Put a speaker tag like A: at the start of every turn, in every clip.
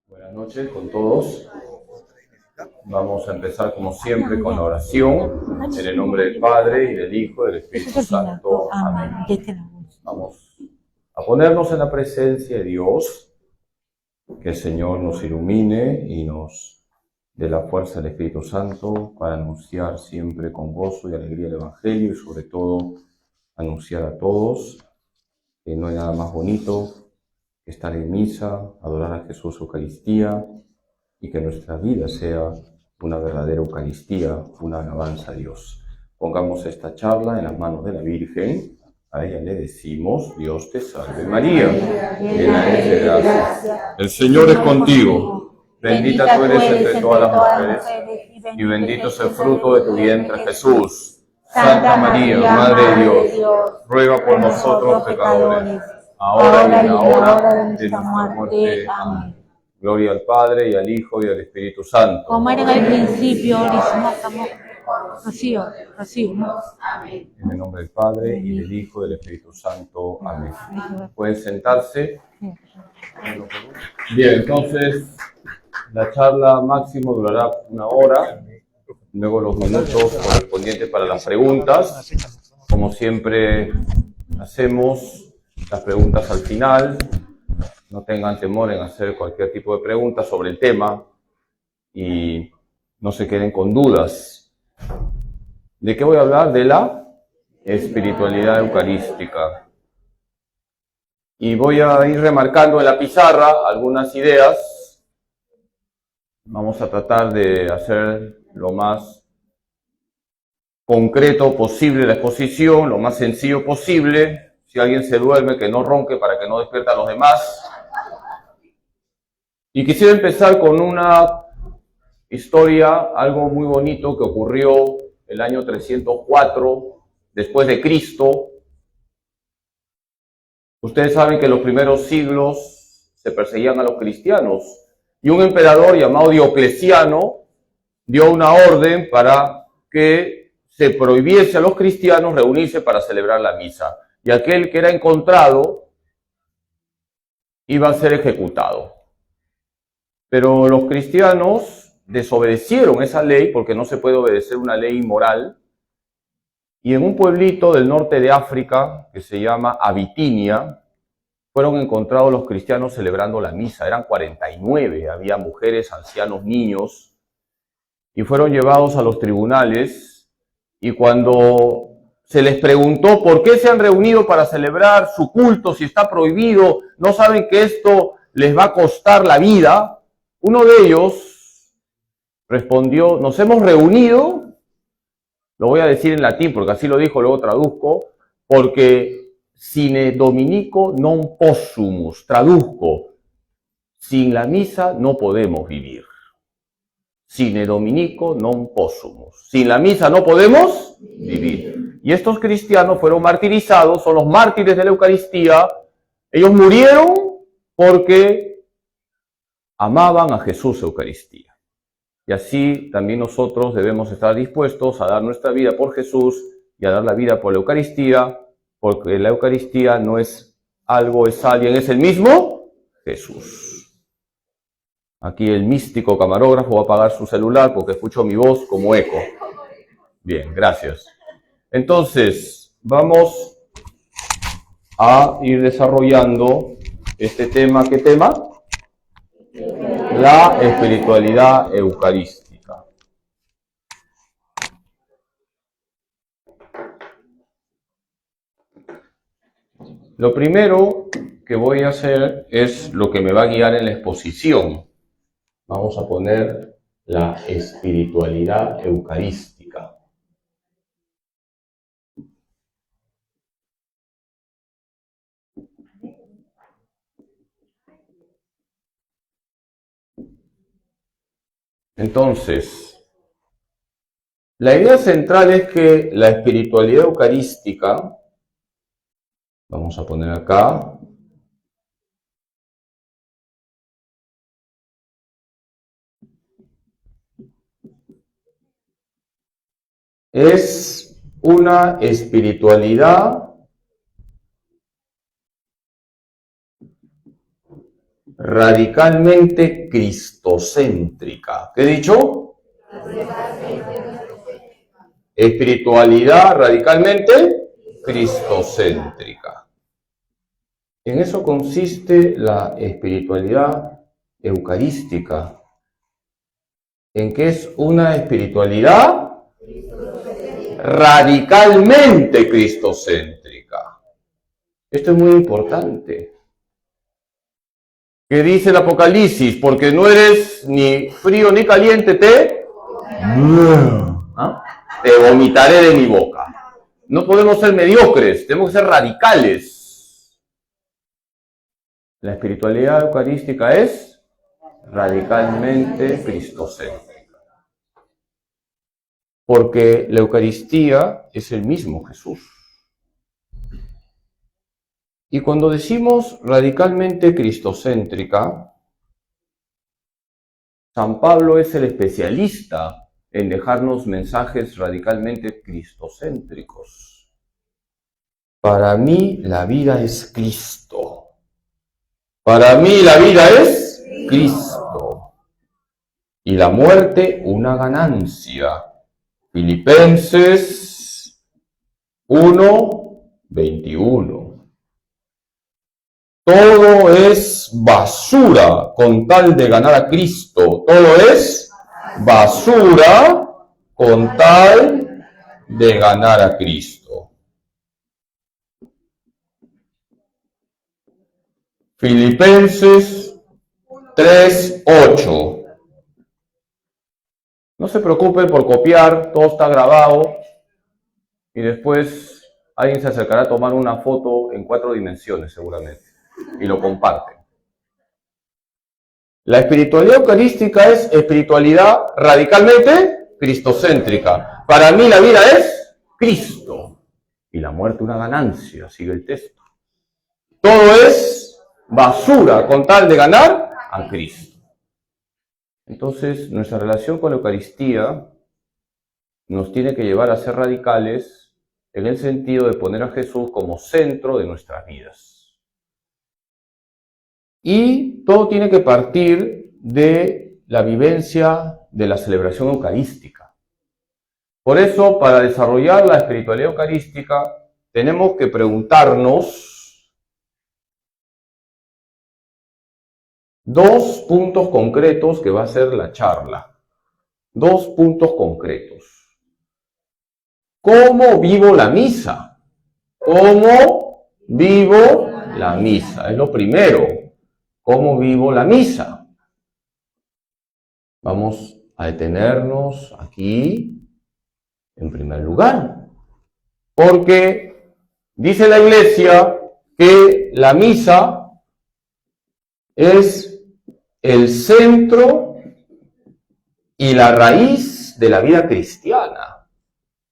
A: Buenas noches con todos. Vamos a empezar como siempre con la oración en el nombre del Padre y del Hijo y del Espíritu Santo. Amén. Vamos a ponernos en la presencia de Dios, que el Señor nos ilumine y nos dé la fuerza del Espíritu Santo para anunciar siempre con gozo y alegría el Evangelio y sobre todo anunciar a todos que no hay nada más bonito que estar en misa, adorar a Jesús Eucaristía y que nuestra vida sea una verdadera Eucaristía, una alabanza a Dios. Pongamos esta charla en las manos de la Virgen. A ella le decimos: Dios te salve María, llena eres de gracia. El Señor es contigo. Bendita tú eres entre todas las mujeres y bendito es el fruto de tu vientre, Jesús. Santa María, Madre de Dios, ruega por nosotros pecadores, ahora y en la hora de nuestra muerte. Amén. Gloria al Padre, y al Hijo, y al Espíritu Santo.
B: Como era en el principio, ahora y siempre. Rocío.
A: En el nombre del Padre, y del Hijo, y del Espíritu Santo. Amén. ¿Pueden sentarse? Bien, entonces, la charla máximo durará 1 hora. Luego los minutos correspondientes para las preguntas. Como siempre hacemos, las preguntas al final. No tengan temor en hacer cualquier tipo de pregunta sobre el tema y no se queden con dudas. ¿De qué voy a hablar? De la espiritualidad eucarística. Y voy a ir remarcando en la pizarra algunas ideas. Vamos a tratar de hacer lo más concreto posible la exposición, lo más sencillo posible. Si alguien se duerme, que no ronque para que no despierte a los demás. Y quisiera empezar con una historia, algo muy bonito que ocurrió el año 304 después de Cristo. Ustedes saben que en los primeros siglos se perseguían a los cristianos y un emperador llamado Diocleciano dio una orden para que se prohibiese a los cristianos reunirse para celebrar la misa, y aquel que era encontrado iba a ser ejecutado. Pero los cristianos desobedecieron esa ley, porque no se puede obedecer una ley inmoral, y en un pueblito del norte de África, que se llama Abitinia, fueron encontrados los cristianos celebrando la misa. Eran 49, había mujeres, ancianos, niños, y fueron llevados a los tribunales, y cuando se les preguntó por qué se han reunido para celebrar su culto, si está prohibido, no saben que esto les va a costar la vida, uno de ellos respondió: nos hemos reunido, lo voy a decir en latín porque así lo dijo, luego traduzco, porque sine dominico non possumus, traduzco, sin la misa no podemos vivir. Sine dominico non possumus, sin la misa no podemos vivir. Y estos cristianos fueron martirizados, son los mártires de la Eucaristía. Ellos murieron porque amaban a Jesús Eucaristía. Y así también nosotros debemos estar dispuestos a dar nuestra vida por Jesús y a dar la vida por la Eucaristía, porque la Eucaristía no es algo, es alguien, es el mismo Jesús. Aquí el místico camarógrafo va a apagar su celular porque escucho mi voz como eco. Bien, gracias. Entonces, vamos a ir desarrollando este tema. ¿Qué tema? La espiritualidad eucarística. Lo primero que voy a hacer es lo que me va a guiar en la exposición. Vamos a poner la espiritualidad eucarística. Entonces, la idea central es que la espiritualidad eucarística, vamos a poner acá, es una espiritualidad radicalmente cristocéntrica. ¿Qué he dicho? Espiritualidad radicalmente cristocéntrica. En eso consiste la espiritualidad eucarística, en que es una espiritualidad radicalmente cristocéntrica. Esto es muy importante. ¿Qué dice el Apocalipsis? Porque no eres ni frío ni caliente, te vomitaré de mi boca. No podemos ser mediocres, tenemos que ser radicales. La espiritualidad eucarística es radicalmente cristocéntrica. Porque la Eucaristía es el mismo Jesús. Y cuando decimos radicalmente cristocéntrica, San Pablo es el especialista en dejarnos mensajes radicalmente cristocéntricos. Para mí la vida es Cristo. Para mí la vida es Cristo. Y la muerte una ganancia. Filipenses 1:21. Todo es basura con tal de ganar a Cristo. Todo es basura con tal de ganar a Cristo. Filipenses 3:8. No se preocupen por copiar, todo está grabado y después alguien se acercará a tomar una foto en 4 dimensiones seguramente y lo comparten. La espiritualidad eucarística es espiritualidad radicalmente cristocéntrica. Para mí la vida es Cristo y la muerte una ganancia, sigue el texto. Todo es basura con tal de ganar a Cristo. Entonces, nuestra relación con la Eucaristía nos tiene que llevar a ser radicales en el sentido de poner a Jesús como centro de nuestras vidas. Y todo tiene que partir de la vivencia de la celebración eucarística. Por eso, para desarrollar la espiritualidad eucarística, tenemos que preguntarnos 2 puntos concretos que va a ser la charla. 2 puntos concretos. ¿Cómo vivo la misa? ¿Cómo vivo la misa? Es lo primero. ¿Cómo vivo la misa? Vamos a detenernos aquí en primer lugar. Porque dice la Iglesia que la misa es el centro y la raíz de la vida cristiana.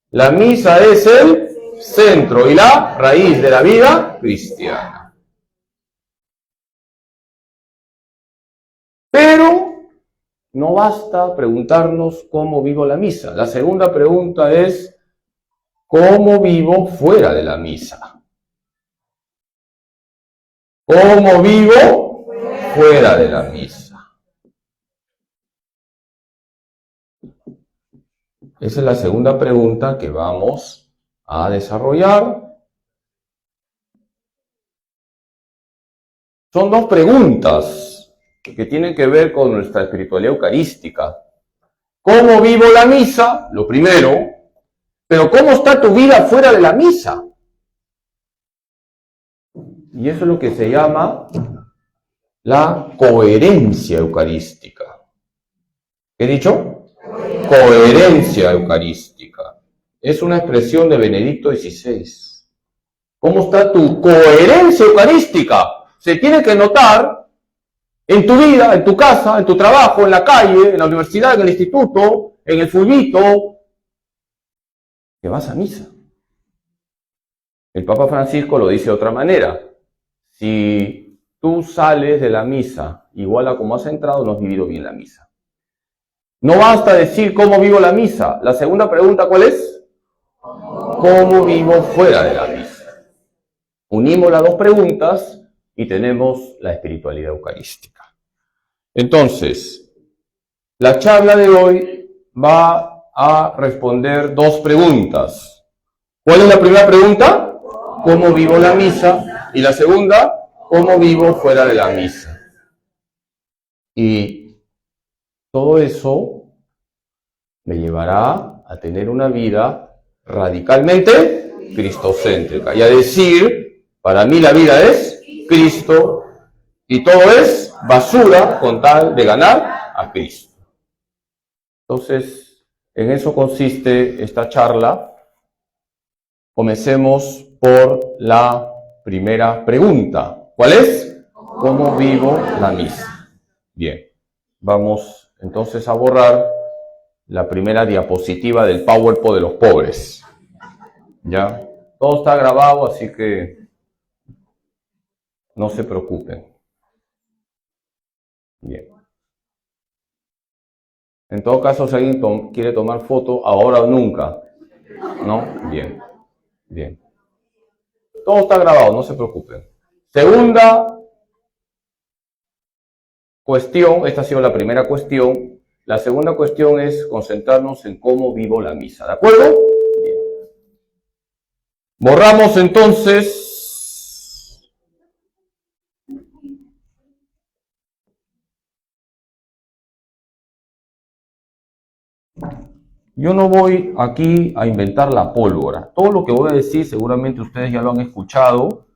A: La misa es el centro y la raíz de la vida cristiana. Pero no basta preguntarnos cómo vivo la misa. La segunda pregunta es, ¿cómo vivo fuera de la misa? ¿Cómo vivo fuera de la misa? Esa es la segunda pregunta que vamos a desarrollar. Son 2 preguntas que tienen que ver con nuestra espiritualidad eucarística. ¿Cómo vivo la misa? Lo primero. Pero ¿cómo está tu vida fuera de la misa? Y eso es lo que se llama la coherencia eucarística. ¿Qué he dicho? Coherencia eucarística. Es una expresión de Benedicto XVI. ¿Cómo está tu coherencia eucarística? Se tiene que notar en tu vida, en tu casa, en tu trabajo, en la calle, en la universidad, en el instituto, en el fulbito, que vas a misa. El Papa Francisco lo dice de otra manera. Si tú sales de la misa igual a como has entrado, no has vivido bien la misa. No basta decir cómo vivo la misa. La segunda pregunta, ¿cuál es? ¿Cómo vivo fuera de la misa? Unimos las 2 preguntas y tenemos la espiritualidad eucarística. Entonces, la charla de hoy va a responder dos preguntas. ¿Cuál es la primera pregunta? ¿Cómo vivo la misa? Y la segunda, ¿cómo vivo fuera de la misa? Y todo eso me llevará a tener una vida radicalmente cristocéntrica y a decir, para mí la vida es Cristo y todo es basura con tal de ganar a Cristo. Entonces, en eso consiste esta charla. Comencemos por la primera pregunta. ¿Cuál es? ¿Cómo vivo la misa? Bien, vamos entonces a borrar la primera diapositiva del PowerPoint de los pobres. ¿Ya? Todo está grabado, así que no se preocupen. Bien. En todo caso, si alguien quiere tomar foto, ahora o nunca. ¿No? Bien. Bien. Todo está grabado, no se preocupen. Segunda cuestión, esta ha sido la primera cuestión. La segunda cuestión es concentrarnos en cómo vivo la misa. ¿De acuerdo? Bien. Borramos entonces yo no voy aquí a inventar la pólvora. Todo lo que voy a decir seguramente ustedes ya lo han escuchado,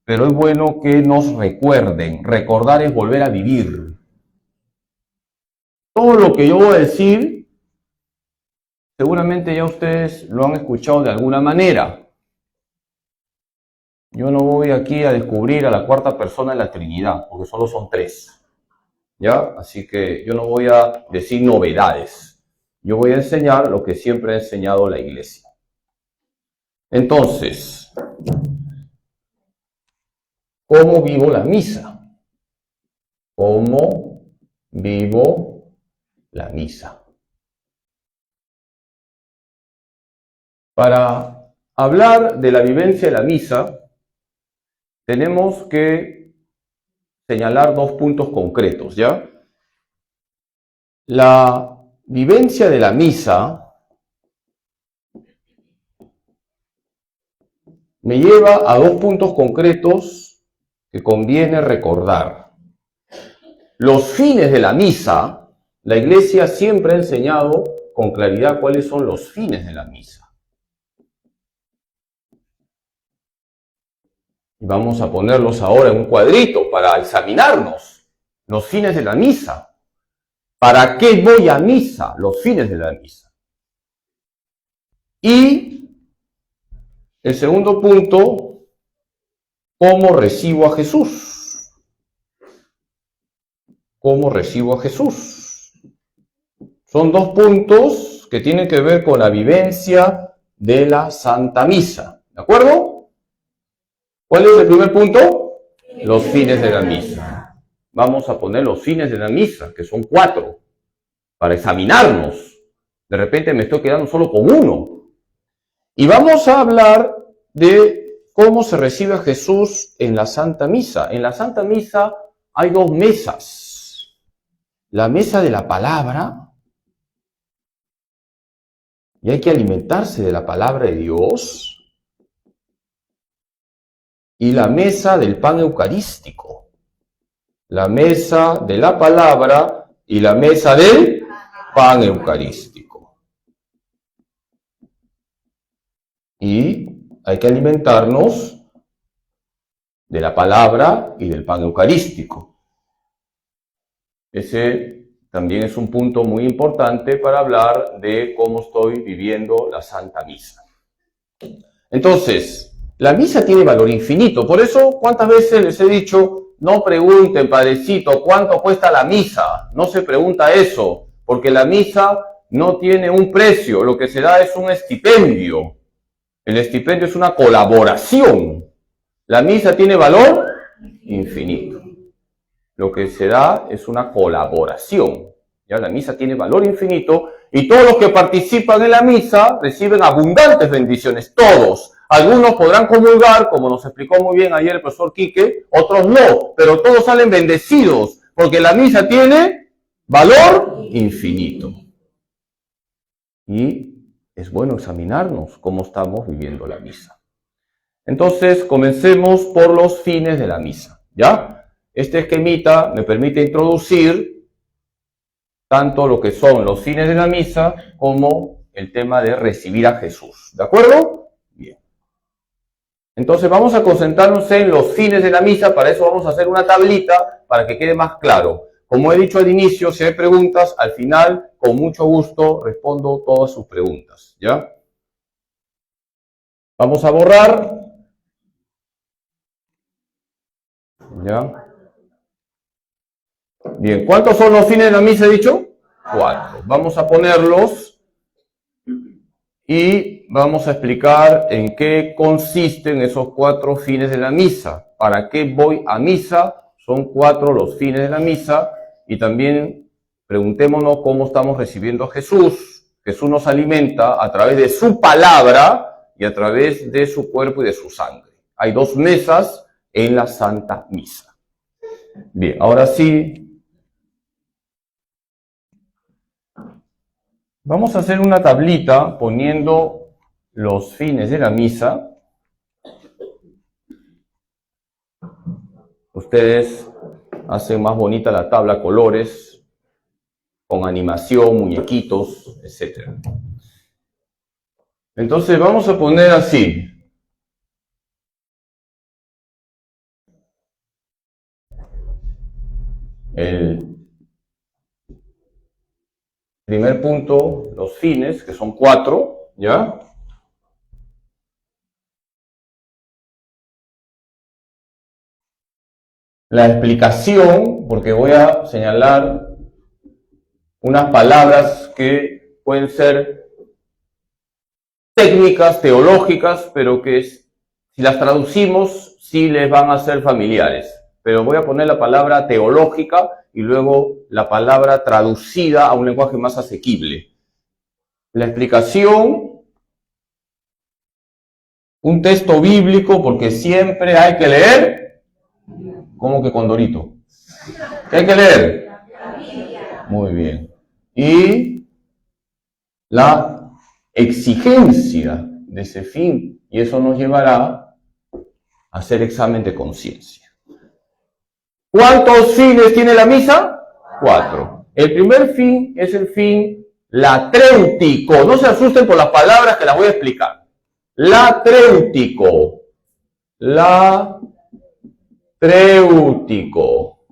A: pero es bueno que nos recuerden. Recordar es volver a vivir. Todo lo que yo voy a decir, seguramente ya ustedes lo han escuchado de alguna manera. Yo no voy aquí a descubrir a la cuarta persona de la Trinidad, porque solo son tres. ¿Ya? Así que yo no voy a decir novedades. Yo voy a enseñar lo que siempre ha enseñado la Iglesia. Entonces, ¿cómo vivo la misa? ¿Cómo vivo la misa? Para hablar de la vivencia de la misa, tenemos que señalar dos puntos concretos, ¿ya? La vivencia de la misa me lleva a dos puntos concretos que conviene recordar. Los fines de la misa, la Iglesia siempre ha enseñado con claridad cuáles son los fines de la misa. Y vamos a ponerlos ahora en un cuadrito para examinarnos los fines de la misa. ¿Para qué voy a misa? Los fines de la misa. Y el segundo punto, ¿cómo recibo a Jesús? ¿Cómo recibo a Jesús? Son dos puntos que tienen que ver con la vivencia de la Santa Misa. ¿De acuerdo? ¿Cuál es el primer punto? Los fines de la misa. Vamos a poner los fines de la misa, que son 4, para examinarnos. De repente me estoy quedando solo con uno. Y vamos a hablar de cómo se recibe a Jesús en la Santa Misa. En la Santa Misa hay dos mesas. La mesa de la palabra, y hay que alimentarse de la palabra de Dios, y la mesa del pan eucarístico. La mesa de la palabra y la mesa del pan eucarístico. Y hay que alimentarnos de la palabra y del pan eucarístico. Ese también es un punto muy importante para hablar de cómo estoy viviendo la Santa Misa. Entonces, la misa tiene valor infinito. Por eso, ¿cuántas veces les he dicho? No pregunten, padrecito, ¿cuánto cuesta la misa? No se pregunta eso, porque la misa no tiene un precio, lo que se da es un estipendio. El estipendio es una colaboración. La misa tiene valor infinito. Lo que se da es una colaboración. ¿Ya? La misa tiene valor infinito y todos los que participan en la misa reciben abundantes bendiciones, todos. Algunos podrán comulgar, como nos explicó muy bien ayer el profesor Quique, otros no, pero todos salen bendecidos, porque la misa tiene valor infinito. Y es bueno examinarnos cómo estamos viviendo la misa. Entonces, comencemos por los fines de la misa, ¿ya? Este esquemita me permite introducir tanto lo que son los fines de la misa como el tema de recibir a Jesús, ¿de acuerdo? Bien. Entonces vamos a concentrarnos en los fines de la misa, para eso vamos a hacer una tablita para que quede más claro. Como he dicho al inicio, si hay preguntas, al final, con mucho gusto, respondo todas sus preguntas, ¿ya? Vamos a borrar. ¿Ya? Bien, ¿cuántos son los fines de la misa, he dicho? 4. Vamos a ponerlos y vamos a explicar en qué consisten esos 4 fines de la misa. ¿Para qué voy a misa? Son 4 los fines de la misa. Y también preguntémonos cómo estamos recibiendo a Jesús. Jesús nos alimenta a través de su palabra y a través de su cuerpo y de su sangre. Hay 2 mesas en la Santa Misa. Bien, ahora sí, vamos a hacer una tablita poniendo los fines de la misa. Ustedes hacen más bonita la tabla, colores, con animación, muñequitos, etc. Entonces vamos a poner así. El primer punto, los fines, que son 4, ¿ya? La explicación, porque voy a señalar unas palabras que pueden ser técnicas, teológicas, pero que si las traducimos, sí les van a ser familiares. Pero voy a poner la palabra teológica y luego la palabra traducida a un lenguaje más asequible. La explicación, un texto bíblico, porque siempre hay que leer, ¿cómo que Condorito? ¿Qué hay que leer? Muy bien. Y la exigencia de ese fin, y eso nos llevará a hacer examen de conciencia. ¿Cuántos fines tiene la misa? 4. El primer fin es el fin latréutico. No se asusten por las palabras que las voy a explicar. Latréutico. Latréutico.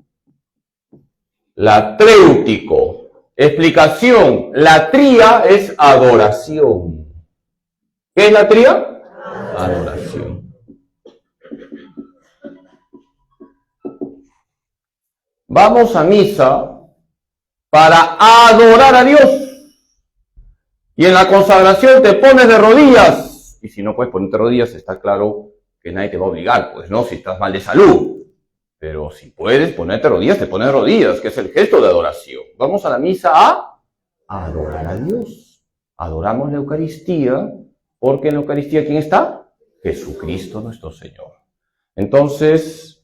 A: Latréutico. Explicación. Latría es adoración. ¿Qué es latría? Adoración. Vamos a misa para adorar a Dios. Y en la consagración te pones de rodillas. Y si no puedes ponerte de rodillas, está claro que nadie te va a obligar, pues, ¿no? Si estás mal de salud. Pero si puedes ponerte de rodillas, te pones de rodillas, que es el gesto de adoración. Vamos a la misa a adorar a Dios. Adoramos la Eucaristía, porque en la Eucaristía, ¿quién está? Jesucristo nuestro Señor. Entonces,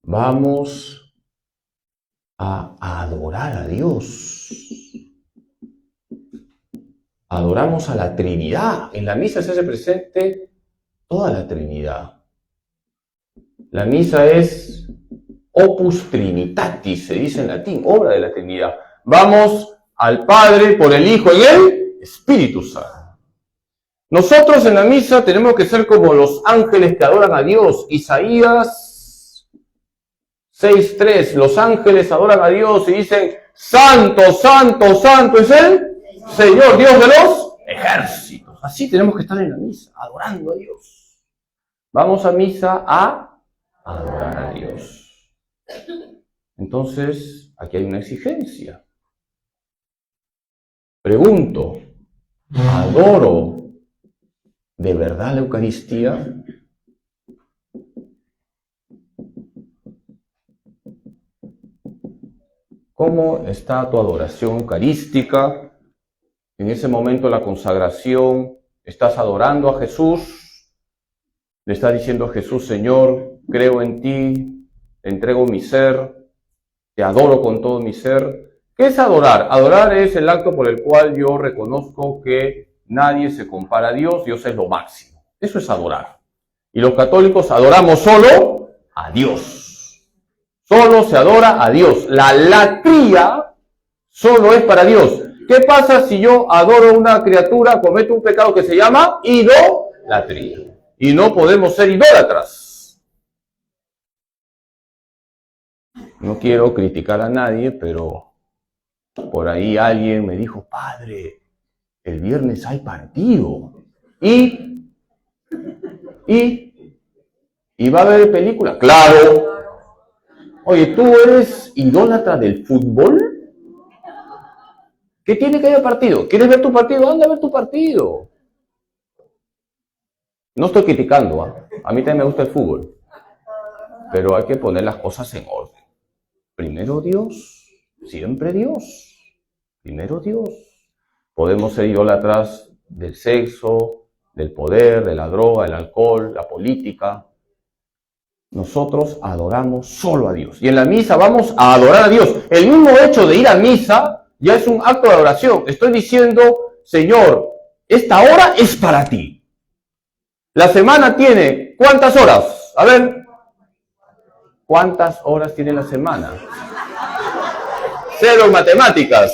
A: vamos a adorar a Dios. Adoramos a la Trinidad. En la misa se hace presente toda la Trinidad. La misa es opus trinitatis, se dice en latín, obra de la Trinidad. Vamos al Padre por el Hijo en el Espíritu Santo. Nosotros en la misa tenemos que ser como los ángeles que adoran a Dios. Isaías 6:3, los ángeles adoran a Dios y dicen, Santo, Santo, Santo es el Señor, Dios de los ejércitos. Así tenemos que estar en la misa, adorando a Dios. Vamos a misa a adorar a Dios. Entonces, aquí hay una exigencia. Pregunto, ¿adoro de verdad la Eucaristía? ¿Cómo está tu adoración eucarística? En ese momento, la consagración, ¿estás adorando a Jesús? ¿Le estás diciendo a Jesús, Señor, creo en ti, te entrego mi ser, Te adoro con todo mi ser. ¿Qué es adorar? Adorar es el acto por el cual yo reconozco que nadie se compara a Dios, Dios es lo máximo. Eso es adorar. Y los católicos adoramos solo a Dios. Solo se adora a Dios. La latría solo es para Dios. ¿Qué pasa si yo adoro a una criatura, cometo un pecado que se llama idolatría? Y no podemos ser idólatras. No quiero criticar a nadie, pero por ahí alguien me dijo, padre, el viernes hay partido. ¿Y va a haber película? Claro. Oye, ¿tú eres idólatra del fútbol? ¿Qué tiene que haber partido? ¿Quieres ver tu partido? Anda a ver tu partido. No estoy criticando, ¿eh? A mí también me gusta el fútbol. Pero hay que poner las cosas en orden. Primero Dios, siempre Dios. Primero Dios. Podemos ser idólatras del sexo, del poder, de la droga, del alcohol, la política. Nosotros adoramos solo a Dios. Y en la misa vamos a adorar a Dios. El mismo hecho de ir a misa ya es un acto de adoración. Estoy diciendo, Señor, esta hora es para ti. La semana tiene, ¿cuántas horas? A ver, ¿cuántas horas tiene la semana? 0 en matemáticas.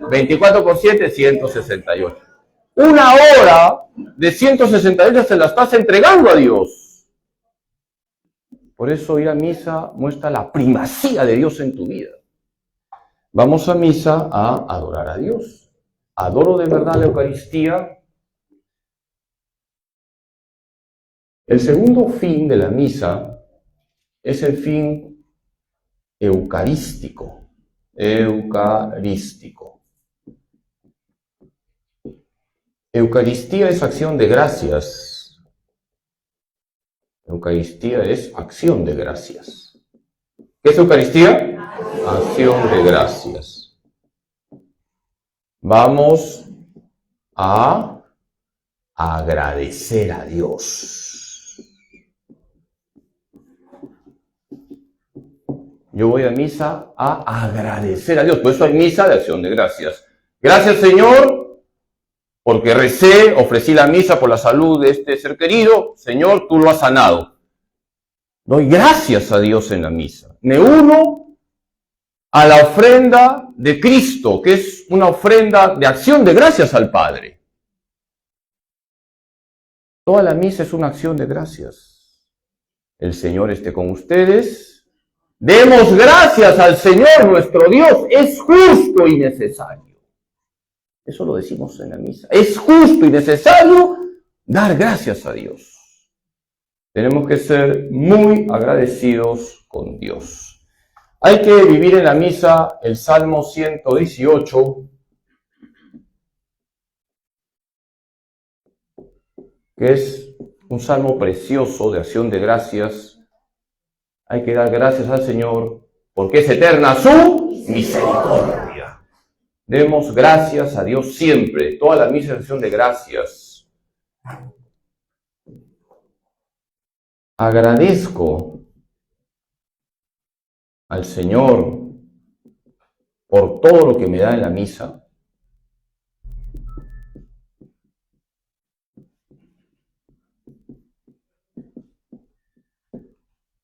A: 24 por 7, 168. Una hora de 168 se la estás entregando a Dios. Por eso ir a misa muestra la primacía de Dios en tu vida. Vamos a misa a adorar a Dios. Adoro de verdad la Eucaristía. El segundo fin de la misa es el fin eucarístico. Eucarístico. Eucaristía es acción de gracias. Eucaristía es acción de gracias. ¿Qué es Eucaristía? Acción de gracias. Vamos a agradecer a Dios. Yo voy a misa a agradecer a Dios. Por eso hay misa de acción de gracias. Gracias, Señor, porque recé, ofrecí la misa por la salud de este ser querido. Señor, tú lo has sanado. Doy gracias a Dios en la misa. Me uno a la ofrenda de Cristo, que es una ofrenda de acción de gracias al Padre. Toda la misa es una acción de gracias. El Señor esté con ustedes. Demos gracias al Señor nuestro Dios. Es justo y necesario. Eso lo decimos en la misa. Es justo y necesario dar gracias a Dios. Tenemos que ser muy agradecidos con Dios. Hay que vivir en la misa el Salmo 118, que es un salmo precioso de acción de gracias. Hay que dar gracias al Señor porque es eterna su misericordia. Demos gracias a Dios siempre. Toda la misa es acción de gracias. Agradezco al Señor por todo lo que me da en la misa.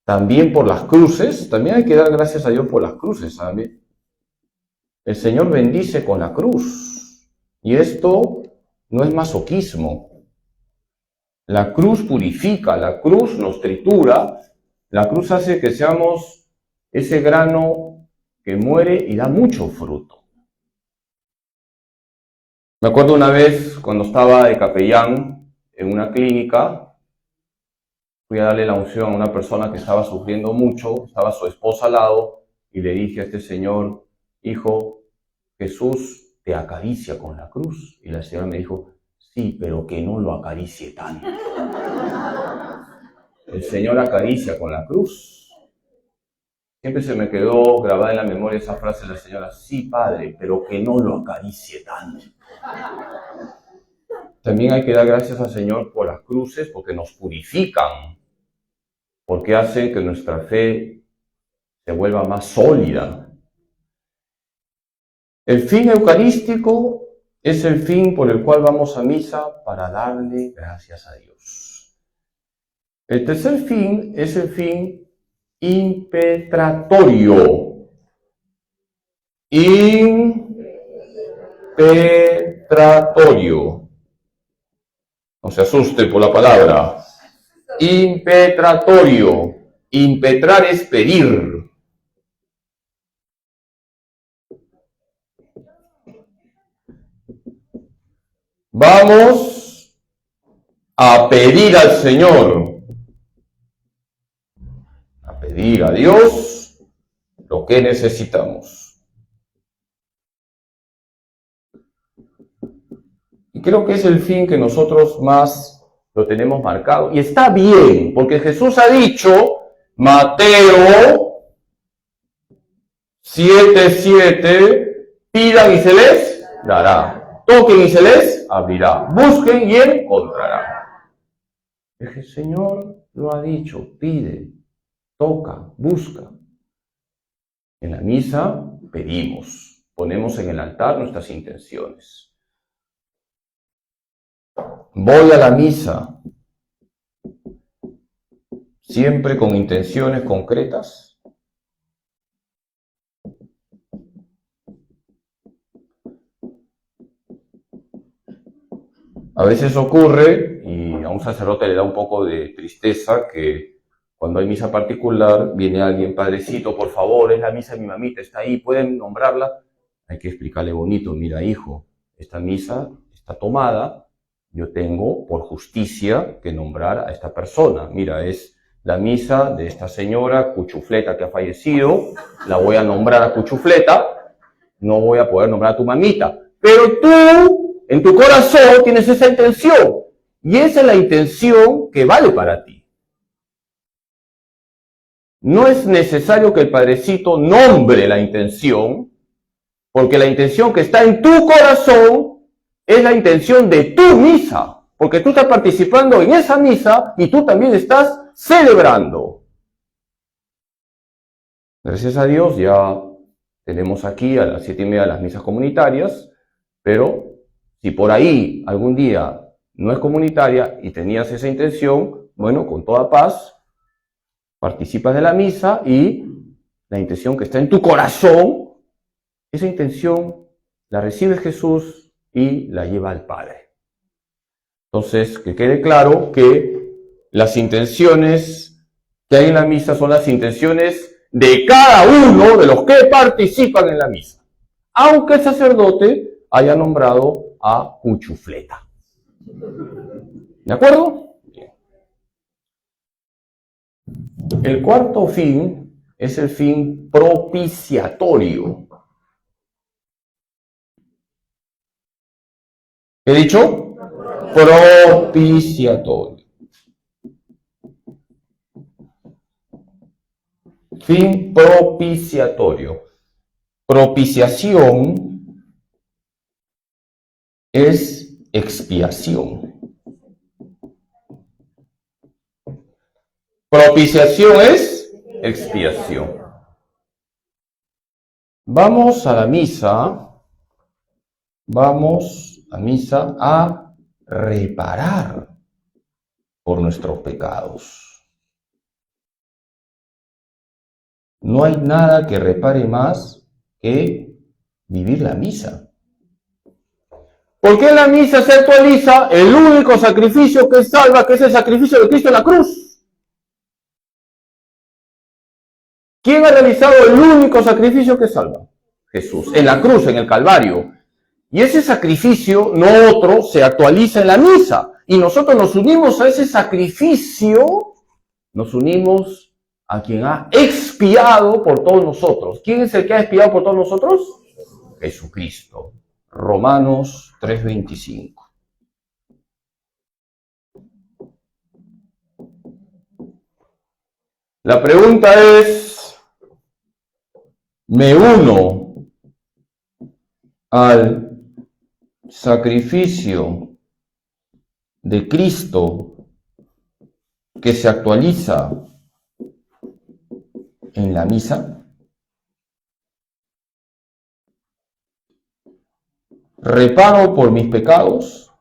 A: También por las cruces. También hay que dar gracias a Dios por las cruces, ¿sabe? El Señor bendice con la cruz. Y esto no es masoquismo. La cruz purifica, la cruz nos tritura, la cruz hace que seamos ese grano que muere y da mucho fruto. Me acuerdo una vez cuando estaba de capellán en una clínica, fui a darle la unción a una persona que estaba sufriendo mucho, estaba su esposa al lado, y le dije a este señor, hijo, Jesús te acaricia con la cruz. Y la señora me dijo, sí, pero que no lo acaricie tanto. El Señor acaricia con la cruz. Siempre se me quedó grabada en la memoria esa frase de la señora, sí, Padre, pero que no lo acaricie tanto. También hay que dar gracias al Señor por las cruces, porque nos purifican. porque hacen que nuestra fe se vuelva más sólida. El fin eucarístico es el fin por el cual vamos a misa para darle gracias a Dios. El tercer fin es el fin impetratorio. Impetratorio. No se asuste por la palabra. Impetratorio. Impetrar es pedir. Vamos a pedir al Señor, a pedir a Dios lo que necesitamos. Y creo que es el fin que nosotros más lo tenemos marcado. Y está bien, porque Jesús ha dicho, Mateo 7:7, pidan y se les dará. Toquen y se les abrirá. Busquen y encontrarán. El Señor lo ha dicho, pide, toca, busca. En la misa pedimos, ponemos en el altar nuestras intenciones. Voy a la misa siempre con intenciones concretas. A veces ocurre, y a un sacerdote le da un poco de tristeza, que cuando hay misa particular viene alguien, padrecito, por favor, es la misa de mi mamita, está ahí, ¿pueden nombrarla? Hay que explicarle bonito, mira hijo, esta misa está tomada, yo tengo por justicia que nombrar a esta persona. Mira, es la misa de esta señora Cuchufleta que ha fallecido, la voy a nombrar a Cuchufleta, no voy a poder nombrar a tu mamita, pero tú, en tu corazón tienes esa intención, y esa es la intención que vale para ti. No es necesario que el padrecito nombre la intención, porque la intención que está en tu corazón es la intención de tu misa, porque tú estás participando en esa misa y tú también estás celebrando. Gracias a Dios ya tenemos aquí a las 7:30 las misas comunitarias, pero si por ahí algún día no es comunitaria y tenías esa intención, bueno, con toda paz, participas de la misa y la intención que está en tu corazón, esa intención la recibe Jesús y la lleva al Padre. Entonces, que quede claro que las intenciones que hay en la misa son las intenciones de cada uno de los que participan en la misa, aunque el sacerdote haya nombrado a Cuchufleta. ¿De acuerdo? Bien. El cuarto fin es el fin propiciatorio. ¿Qué he dicho? Propiciatorio. Fin propiciatorio. Propiciación es expiación. Propiciación es expiación. Vamos a misa a reparar por nuestros pecados. No hay nada que repare más que vivir la misa. Porque en la misa se actualiza el único sacrificio que salva, que es el sacrificio de Cristo en la cruz. ¿Quién ha realizado el único sacrificio que salva? Jesús, en la cruz, en el Calvario. Y ese sacrificio, no otro, se actualiza en la misa. Y nosotros nos unimos a ese sacrificio, nos unimos a quien ha expiado por todos nosotros. ¿Quién es el que ha expiado por todos nosotros? Jesucristo. Romanos 3:25. La pregunta es, ¿me uno al sacrificio de Cristo que se actualiza en la misa. Reparo por mis pecados.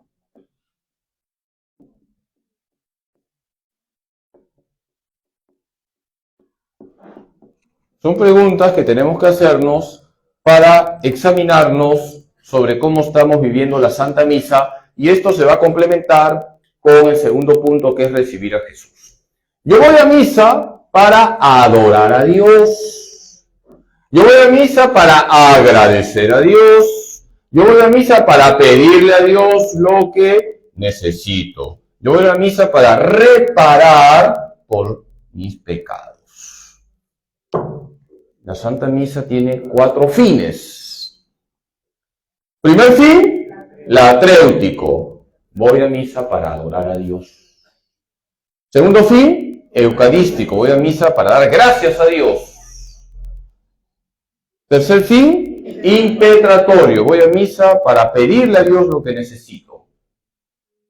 A: Son preguntas que tenemos que hacernos para examinarnos sobre cómo estamos viviendo la Santa Misa, y esto se va a complementar con el segundo punto, que es recibir a Jesús. Yo voy a misa para adorar a Dios. Yo voy a misa para agradecer a Dios. Yo voy a misa para pedirle a Dios lo que necesito. Yo voy a misa para reparar por mis pecados. La Santa Misa tiene 4 fines. Primer fin, latréutico. Voy a misa para adorar a Dios. Segundo fin, eucarístico. Voy a misa para dar gracias a Dios. Tercer fin, impetratorio. Voy a misa para pedirle a Dios lo que necesito.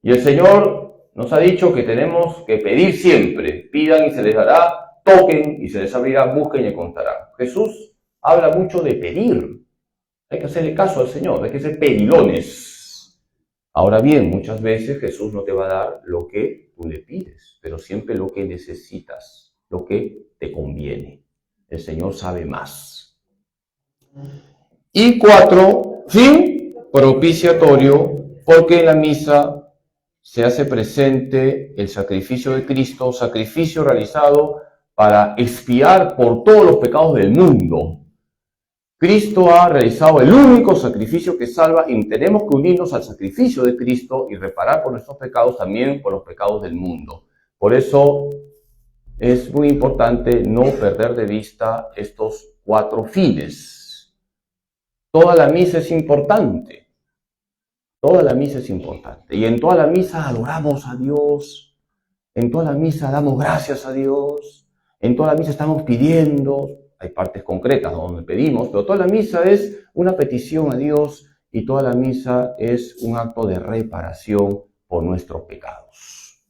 A: Y el Señor nos ha dicho que tenemos que pedir siempre. Pidan y se les dará. Toquen y se les abrirá, busquen y encontrarán. Jesús habla mucho de pedir. Hay que hacerle caso al Señor, hay que ser pedilones. Ahora bien, muchas veces Jesús no te va a dar lo que tú le pides, pero siempre lo que necesitas, lo que te conviene. El Señor sabe más. Y 4, fin propiciatorio, porque en la misa se hace presente el sacrificio de Cristo, sacrificio realizado para expiar por todos los pecados del mundo. Cristo ha realizado el único sacrificio que salva, y tenemos que unirnos al sacrificio de Cristo y reparar por nuestros pecados, también por los pecados del mundo. Por eso es muy importante no perder de vista estos 4 fines. Toda la misa es importante. Toda la misa es importante. Y en toda la misa adoramos a Dios. En toda la misa damos gracias a Dios. En toda la misa estamos pidiendo, hay partes concretas donde pedimos, pero toda la misa es una petición a Dios, y toda la misa es un acto de reparación por nuestros pecados.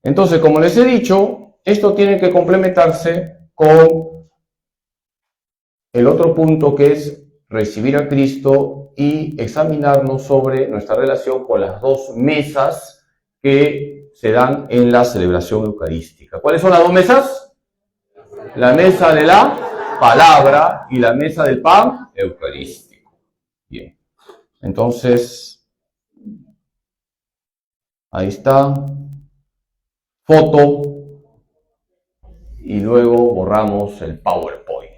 A: Entonces, como les he dicho, esto tiene que complementarse con el otro punto, que es recibir a Cristo y examinarnos sobre nuestra relación con las 2 mesas que se dan en la celebración eucarística. ¿Cuáles son las 2 mesas? La mesa de la palabra y la mesa del pan eucarístico. Bien. Entonces, ahí está. Foto. Y luego borramos el PowerPoint.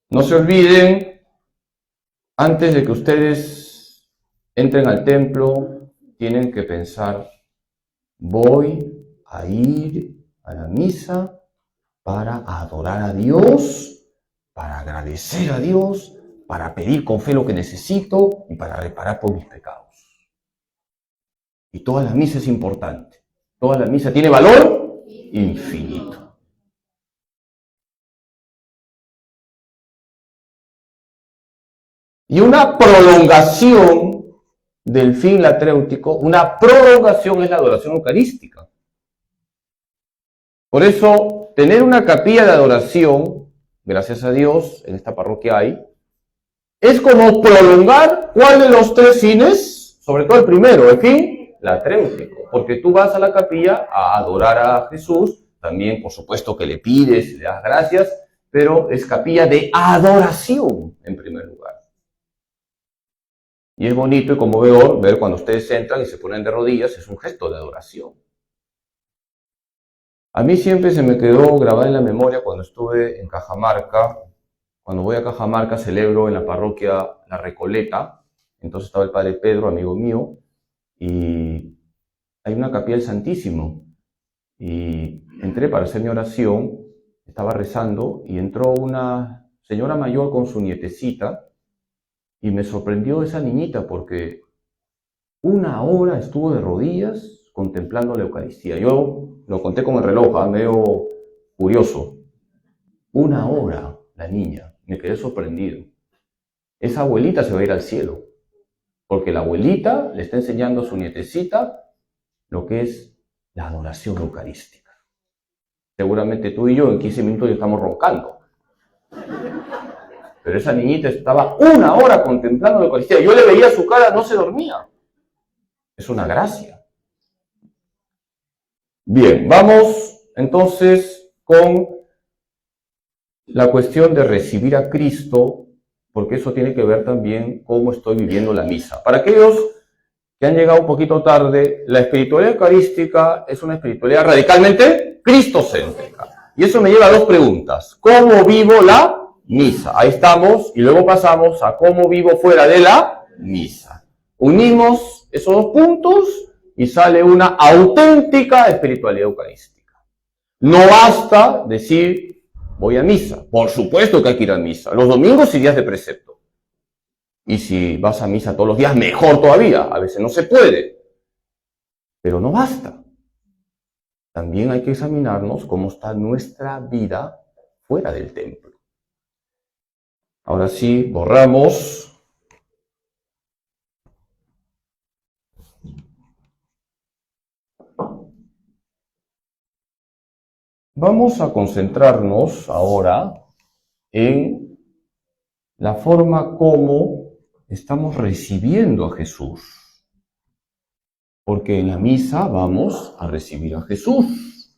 A: No se olviden, antes de que ustedes entren al templo, tienen que pensar: voy a ir a la misa para adorar a Dios, para agradecer a Dios, para pedir con fe lo que necesito y para reparar por mis pecados. Y toda la misa es importante. Toda la misa tiene valor infinito. Y una prolongación del fin latréutico, una prolongación es la adoración eucarística. Por eso, tener una capilla de adoración, gracias a Dios, en esta parroquia hay, es como prolongar, ¿cuál de los 3 fines? Sobre todo el primero, el fin latréutico, porque tú vas a la capilla a adorar a Jesús, también por supuesto que le pides, le das gracias, pero es capilla de adoración en primer lugar. Y es bonito y conmovedor ver cuando ustedes entran y se ponen de rodillas, es un gesto de adoración. A mí siempre se me quedó grabada en la memoria cuando estuve en Cajamarca. Cuando voy a Cajamarca celebro en la parroquia La Recoleta. Entonces estaba el padre Pedro, amigo mío, y hay una capilla del Santísimo. Y entré para hacer mi oración, estaba rezando y entró una señora mayor con su nietecita. Y me sorprendió esa niñita porque 1 hora estuvo de rodillas contemplando la Eucaristía. Yo lo conté con el reloj, medio curioso. 1 hora la niña, me quedé sorprendido. Esa abuelita se va a ir al cielo, porque la abuelita le está enseñando a su nietecita lo que es la adoración eucarística. Seguramente tú y yo en 15 minutos ya estamos roncando. Pero esa niñita estaba 1 hora contemplando la Eucaristía. Yo le veía su cara, no se dormía. Es una gracia. Bien, vamos entonces con la cuestión de recibir a Cristo, porque eso tiene que ver también cómo estoy viviendo la misa. Para aquellos que han llegado un poquito tarde, la espiritualidad eucarística es una espiritualidad radicalmente cristocéntrica. Y eso me lleva a 2 preguntas. ¿Cómo vivo la misa? Ahí estamos, y luego pasamos a cómo vivo fuera de la misa. Unimos esos 2 puntos y sale una auténtica espiritualidad eucarística. No basta decir, voy a misa. Por supuesto que hay que ir a misa. Los domingos y días de precepto. Y si vas a misa todos los días, mejor todavía. A veces no se puede. Pero no basta. También hay que examinarnos cómo está nuestra vida fuera del templo. Ahora sí, borramos. Vamos a concentrarnos ahora en la forma como estamos recibiendo a Jesús. Porque en la misa vamos a recibir a Jesús.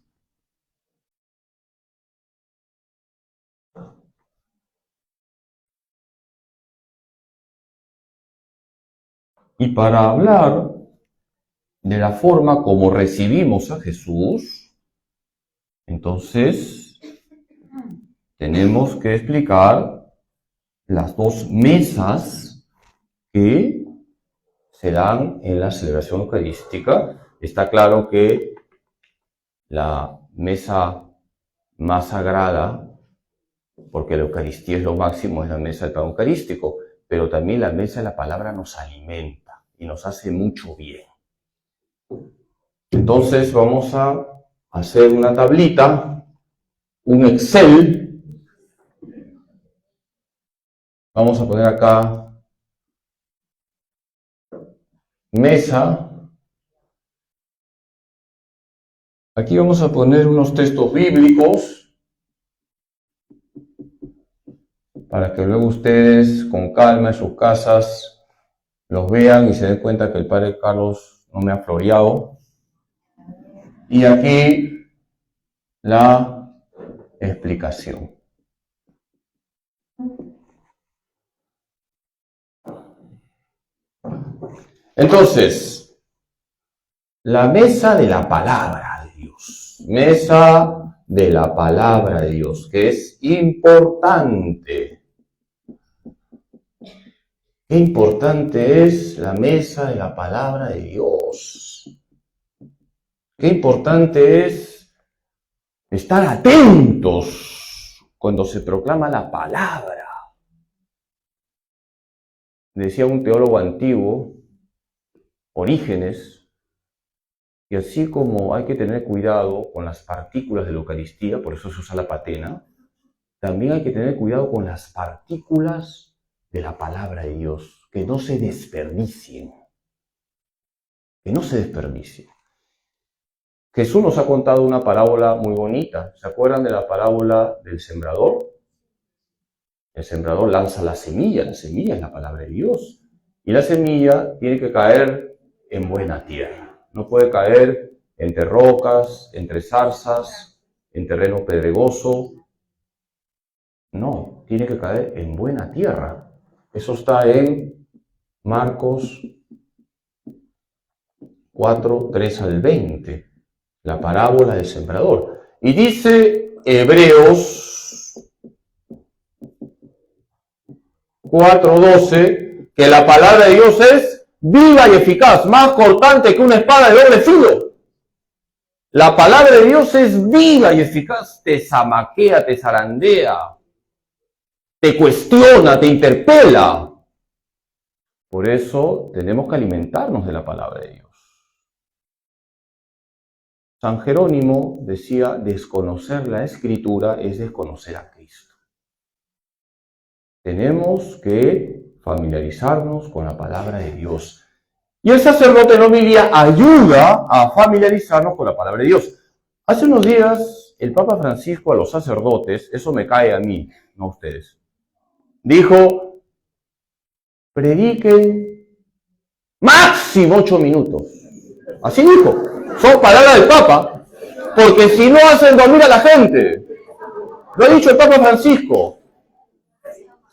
A: Y para hablar de la forma como recibimos a Jesús, entonces tenemos que explicar las 2 mesas que se dan en la celebración eucarística. Está claro que la mesa más sagrada, porque la Eucaristía es lo máximo, es la mesa del pan eucarístico, pero también la mesa de la palabra nos alimenta y nos hace mucho bien. Entonces vamos a hacer una tablita, un Excel. Vamos a poner acá mesa. Aquí vamos a poner unos textos bíblicos para que luego ustedes con calma en sus casas los vean y se den cuenta que el Padre Carlos no me ha floreado. Y aquí la explicación. Entonces, la mesa de la palabra de Dios. Mesa de la palabra de Dios, que es importante. Qué importante es la mesa de la palabra de Dios. Qué importante es estar atentos cuando se proclama la palabra. Decía un teólogo antiguo, Orígenes, y así como hay que tener cuidado con las partículas de la Eucaristía, por eso se usa la patena, también hay que tener cuidado con las partículas de la palabra de Dios, que no se desperdicien. Que no se desperdicien. Jesús nos ha contado una parábola muy bonita. ¿Se acuerdan de la parábola del sembrador? El sembrador lanza la semilla es la palabra de Dios. Y la semilla tiene que caer en buena tierra. No puede caer entre rocas, entre zarzas, en terreno pedregoso. No, tiene que caer en buena tierra. Eso está en Marcos 4, 3 al 20. La parábola del sembrador. Y dice Hebreos 4:12 que la palabra de Dios es viva y eficaz, más cortante que una espada de doble filo. La palabra de Dios es viva y eficaz, te zamaquea, te zarandea, te cuestiona, te interpela. Por eso tenemos que alimentarnos de la palabra de Dios. San Jerónimo decía, desconocer la Escritura es desconocer a Cristo. Tenemos que familiarizarnos con la palabra de Dios. Y el sacerdote en la homilía ayuda a familiarizarnos con la palabra de Dios. Hace unos días el Papa Francisco a los sacerdotes, eso me cae a mí, no a ustedes, dijo, prediquen máximo 8 minutos. Así dijo, son palabras del Papa, porque si no hacen dormir a la gente. Lo ha dicho el Papa Francisco.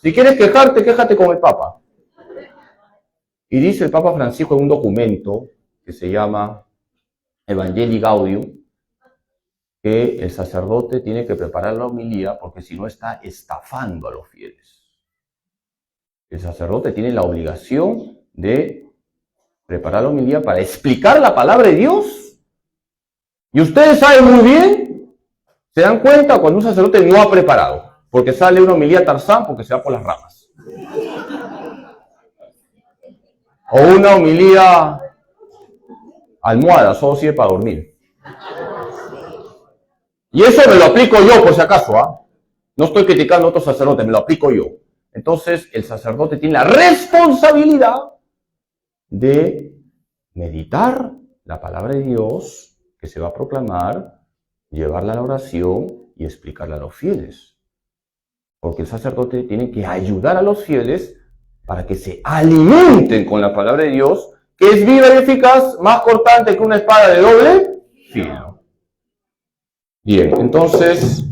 A: Si quieres quejarte, quéjate con el Papa. Y dice el Papa Francisco en un documento que se llama Evangelii Gaudium, que el sacerdote tiene que preparar la homilía porque si no está estafando a los fieles. El sacerdote tiene la obligación de preparar la homilía para explicar la palabra de Dios. Y ustedes saben muy bien, se dan cuenta cuando un sacerdote no ha preparado, porque sale una homilía Tarzán porque se va por las ramas. O una homilía almohada, solo sirve para dormir. Y eso me lo aplico yo, por si acaso, ¿ah? No estoy criticando a otros sacerdotes, me lo aplico yo. Entonces, el sacerdote tiene la responsabilidad de meditar la palabra de Dios que se va a proclamar, llevarla a la oración y explicarla a los fieles. Porque el sacerdote tiene que ayudar a los fieles para que se alimenten con la palabra de Dios, que es viva y eficaz, más cortante que una espada de doble filo. Bien, entonces,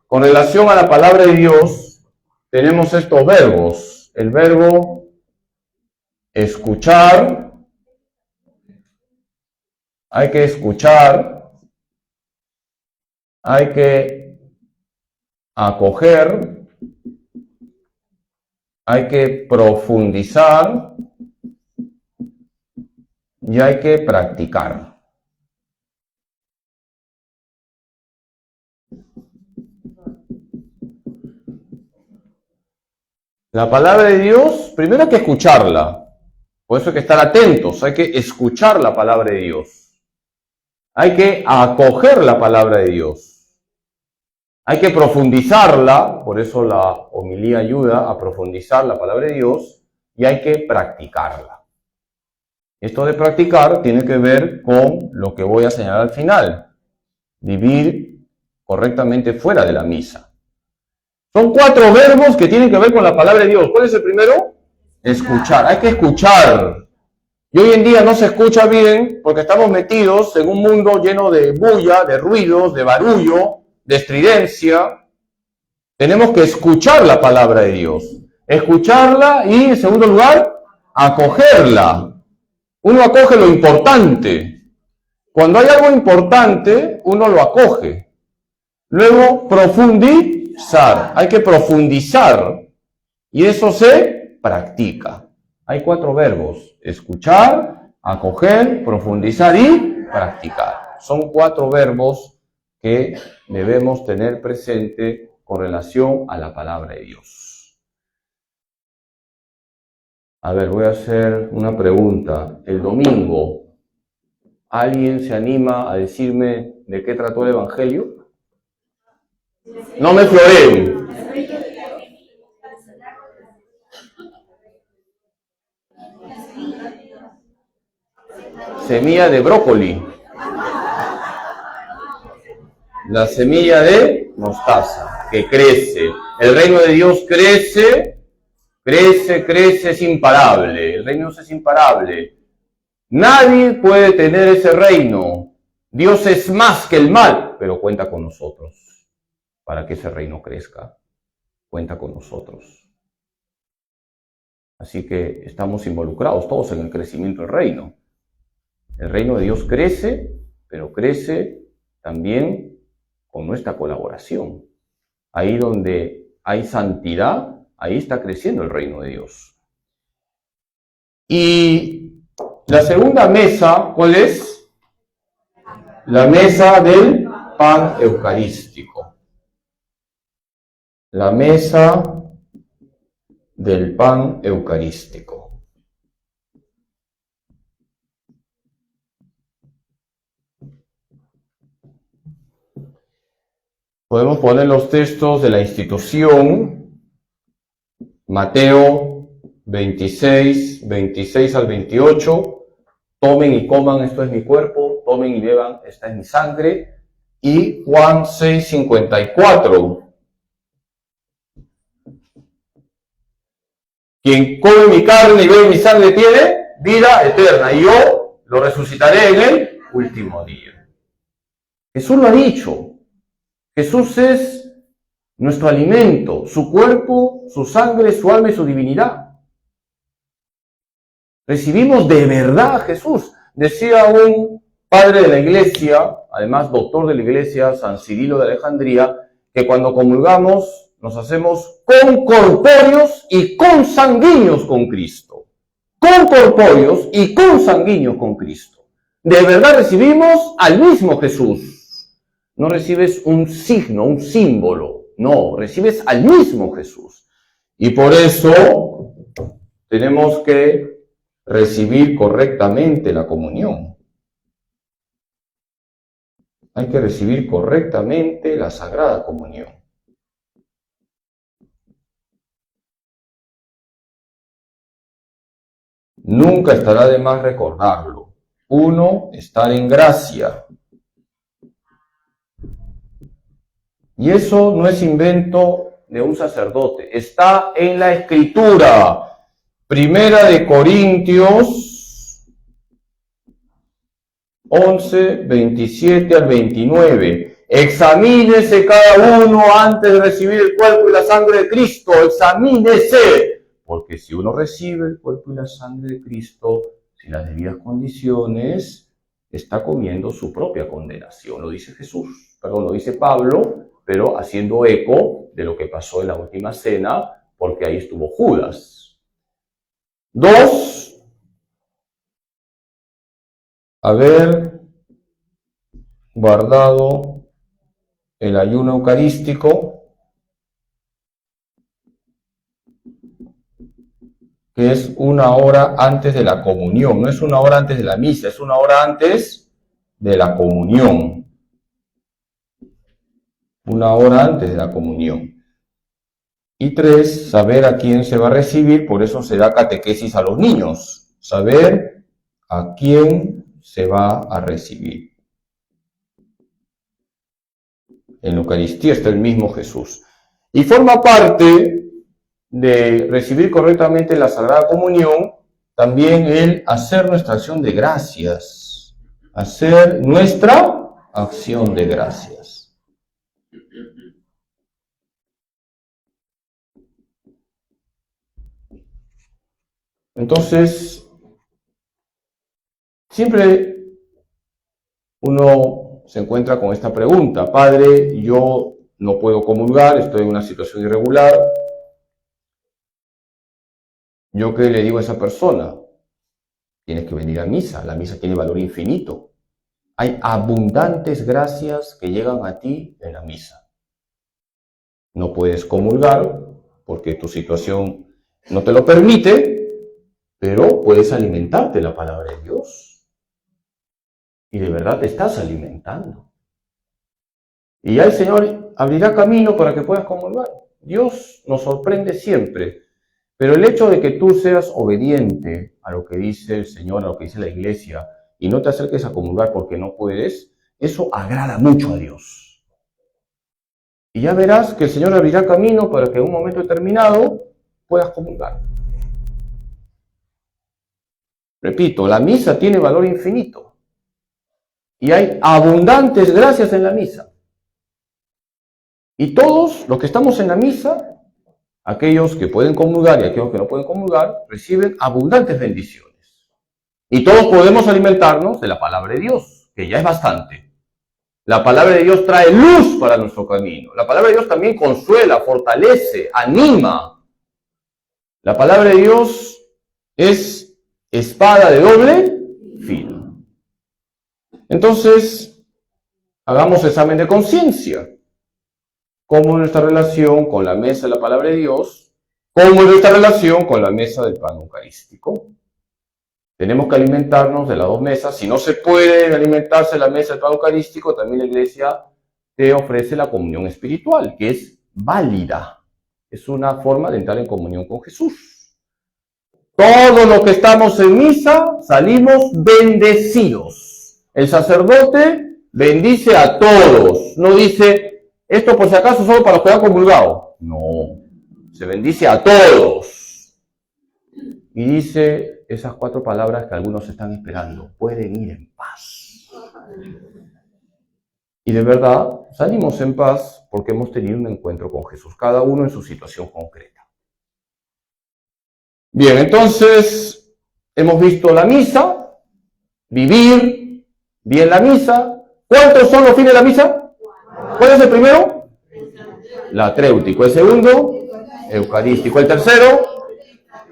A: con relación a la palabra de Dios, tenemos estos verbos. El verbo escuchar, hay que escuchar, hay que acoger, hay que profundizar y hay que practicar. La palabra de Dios, primero hay que escucharla. Por eso hay que estar atentos, hay que escuchar la palabra de Dios. Hay que acoger la palabra de Dios. Hay que profundizarla, por eso la homilía ayuda a profundizar la palabra de Dios, y hay que practicarla. Esto de practicar tiene que ver con lo que voy a señalar al final, vivir correctamente fuera de la misa. Son 4 verbos que tienen que ver con la palabra de Dios. ¿Cuál es el primero? Escuchar. Hay que escuchar. Y hoy en día no se escucha bien porque estamos metidos en un mundo lleno de bulla, de ruidos, de barullo, de estridencia. Tenemos que escuchar la palabra de Dios. Escucharla y, en segundo lugar, acogerla. Uno acoge lo importante. Cuando hay algo importante, uno lo acoge. Luego, profundizar. Hay que profundizar. Y eso se practica. Hay 4 verbos: escuchar, acoger, profundizar y practicar. Son 4 verbos que debemos tener presente con relación a la palabra de Dios. A ver, voy a hacer una pregunta. El domingo, ¿alguien se anima a decirme de qué trató el Evangelio? No me floreen. Semilla de brócoli. La semilla de mostaza, que crece. El reino de Dios crece, es imparable. El reino de Dios es imparable. Nadie puede tener ese reino. Dios es más que el mal, pero cuenta con nosotros. Para que ese reino crezca, cuenta con nosotros. Así que estamos involucrados todos en el crecimiento del reino. El reino de Dios crece, pero crece también con nuestra colaboración. Ahí donde hay santidad, ahí está creciendo el reino de Dios. Y la segunda mesa, ¿cuál es? La mesa del pan eucarístico. La mesa del pan eucarístico. Podemos poner los textos de la institución, Mateo 26, 26 al 28, tomen y coman, esto es mi cuerpo, tomen y beban, esta es mi sangre. y Juan 6:54. Quien come mi carne y bebe mi sangre tiene vida eterna, y yo lo resucitaré en el último día. Jesús lo ha dicho. Jesús es nuestro alimento, su cuerpo, su sangre, su alma y su divinidad. Recibimos de verdad a Jesús. Decía un padre de la iglesia, además doctor de la iglesia, San Cirilo de Alejandría, que cuando comulgamos nos hacemos concorpóreos y consanguíneos con Cristo. Concorpóreos y consanguíneos con Cristo. De verdad recibimos al mismo Jesús. No recibes un signo, un símbolo. No, recibes al mismo Jesús. Y por eso tenemos que recibir correctamente la comunión. Hay que recibir correctamente la Sagrada Comunión. Nunca estará de más recordarlo. Uno, estar en gracia. Y eso no es invento de un sacerdote. Está en la Escritura. Primera de Corintios 11, 27 al 29. Examínese cada uno antes de recibir el cuerpo y la sangre de Cristo. Examínese. Porque si uno recibe el cuerpo y la sangre de Cristo sin las debidas condiciones, está comiendo su propia condenación. Lo dice Jesús, perdón, lo dice Pablo, pero haciendo eco de lo que pasó en la última cena, porque ahí estuvo Judas. 2. Haber guardado el ayuno eucarístico, que es 1 hora antes de la comunión. No es 1 hora antes de la misa, es 1 hora antes de la comunión. 1 hora antes de la comunión. Y 3, saber a quién se va a recibir, por eso se da catequesis a los niños. Saber a quién se va a recibir. En la Eucaristía está el mismo Jesús. Y forma parte de recibir correctamente la Sagrada Comunión, también el hacer nuestra acción de gracias. Hacer nuestra acción de gracias. Entonces, siempre uno se encuentra con esta pregunta: Padre, yo no puedo comulgar, estoy en una situación irregular. ¿Yo qué le digo a esa persona? Tienes que venir a misa, la misa tiene valor infinito. Hay abundantes gracias que llegan a ti en la misa. No puedes comulgar porque tu situación no te lo permite, pero puedes alimentarte de la palabra de Dios. Y de verdad te estás alimentando. Y ya el Señor abrirá camino para que puedas comulgar. Dios nos sorprende siempre. Pero el hecho de que tú seas obediente a lo que dice el Señor, a lo que dice la Iglesia, y no te acerques a comulgar porque no puedes, eso agrada mucho a Dios. Y ya verás que el Señor abrirá camino para que en un momento determinado puedas comulgar. Repito, la misa tiene valor infinito. Y hay abundantes gracias en la misa. Y todos los que estamos en la misa, aquellos que pueden comulgar y aquellos que no pueden comulgar, reciben abundantes bendiciones. Y todos podemos alimentarnos de la palabra de Dios, que ya es bastante. La palabra de Dios trae luz para nuestro camino. La palabra de Dios también consuela, fortalece, anima. La palabra de Dios es espada de doble filo. Entonces, hagamos examen de conciencia. ¿Cómo es nuestra relación con la mesa de la palabra de Dios? ¿Cómo es nuestra relación con la mesa del pan eucarístico? Tenemos que alimentarnos de las dos mesas. Si no se puede alimentarse de la mesa del pan eucarístico, también la Iglesia te ofrece la comunión espiritual, que es válida. Es una forma de entrar en comunión con Jesús. Todos los que estamos en misa salimos bendecidos. El sacerdote bendice a todos. No dice, esto por si acaso solo para los que han comulgado. No, se bendice a todos. Y dice esas 4 palabras que algunos están esperando. Pueden ir en paz. Y de verdad, salimos en paz porque hemos tenido un encuentro con Jesús, cada uno en su situación concreta. Bien, entonces, hemos visto la misa, vivir bien la misa. ¿Cuántos son los fines de la misa? ¿Cuál es el primero? Latréutico. El segundo, eucarístico. El tercero,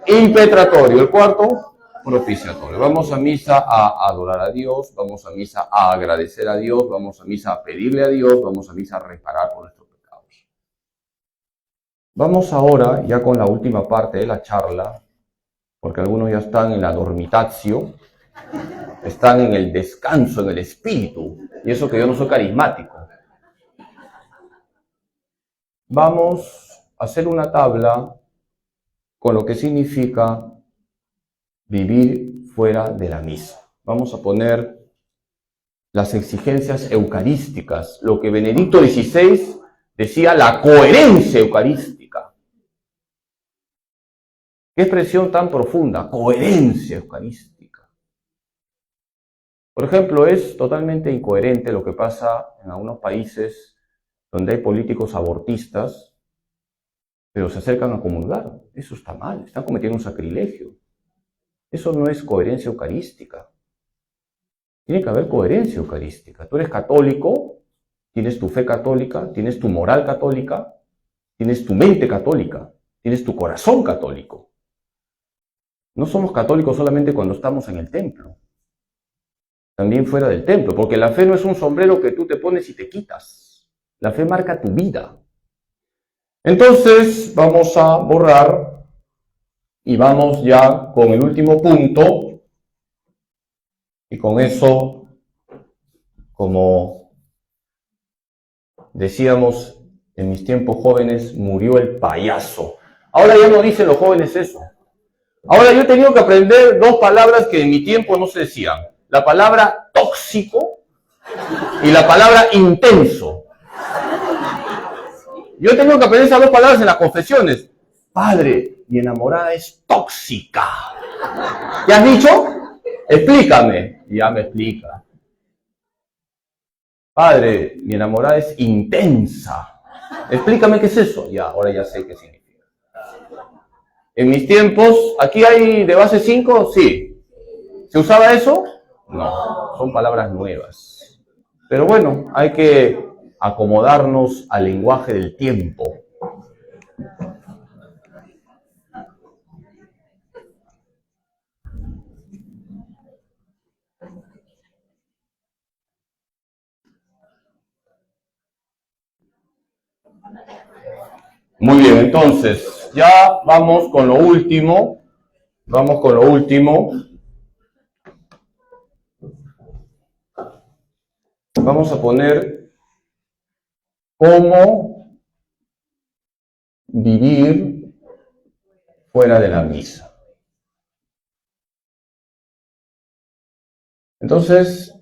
A: impetratorio. El cuarto, propiciatorio. Vamos a misa a adorar a Dios, vamos a misa a agradecer a Dios, vamos a misa a pedirle a Dios, vamos a misa a reparar por nuestros pecados. Vamos ahora, ya con la última parte de la charla, porque algunos ya están en la dormitatio, están en el descanso, en el espíritu, y eso que yo no soy carismático. Vamos a hacer una tabla con lo que significa vivir fuera de la misa. Vamos a poner las exigencias eucarísticas, lo que Benedicto XVI decía, la coherencia eucarística. ¿Qué expresión tan profunda? Coherencia eucarística. Por ejemplo, es totalmente incoherente lo que pasa en algunos países donde hay políticos abortistas, pero se acercan a comulgar. Eso está mal, están cometiendo un sacrilegio. Eso no es coherencia eucarística. Tiene que haber coherencia eucarística. Tú eres católico, tienes tu fe católica, tienes tu moral católica, tienes tu mente católica, tienes tu corazón católico. No somos católicos solamente cuando estamos en el templo, también fuera del templo, porque la fe no es un sombrero que tú te pones y te quitas. La fe marca tu vida. Entonces vamos a borrar y vamos ya con el último punto, y con eso, como decíamos en mis tiempos jóvenes, murió el payaso. Ahora ya no dicen los jóvenes eso. Ahora yo he tenido que aprender 2 palabras que en mi tiempo no se decían. La palabra tóxico y la palabra intenso. Yo he tenido que aprender esas 2 palabras en las confesiones. Padre, mi enamorada es tóxica. ¿Qué has dicho? Explícame. Ya me explica. Padre, mi enamorada es intensa. Explícame qué es eso. Ya, ahora ya sé qué significa. En mis tiempos, ¿aquí hay de base 5? Sí. ¿Se usaba eso? No, son palabras nuevas. Pero bueno, hay que acomodarnos al lenguaje del tiempo. Muy bien, entonces, ya vamos con lo último. Vamos con lo último. Vamos a poner cómo vivir fuera de la misa. Entonces,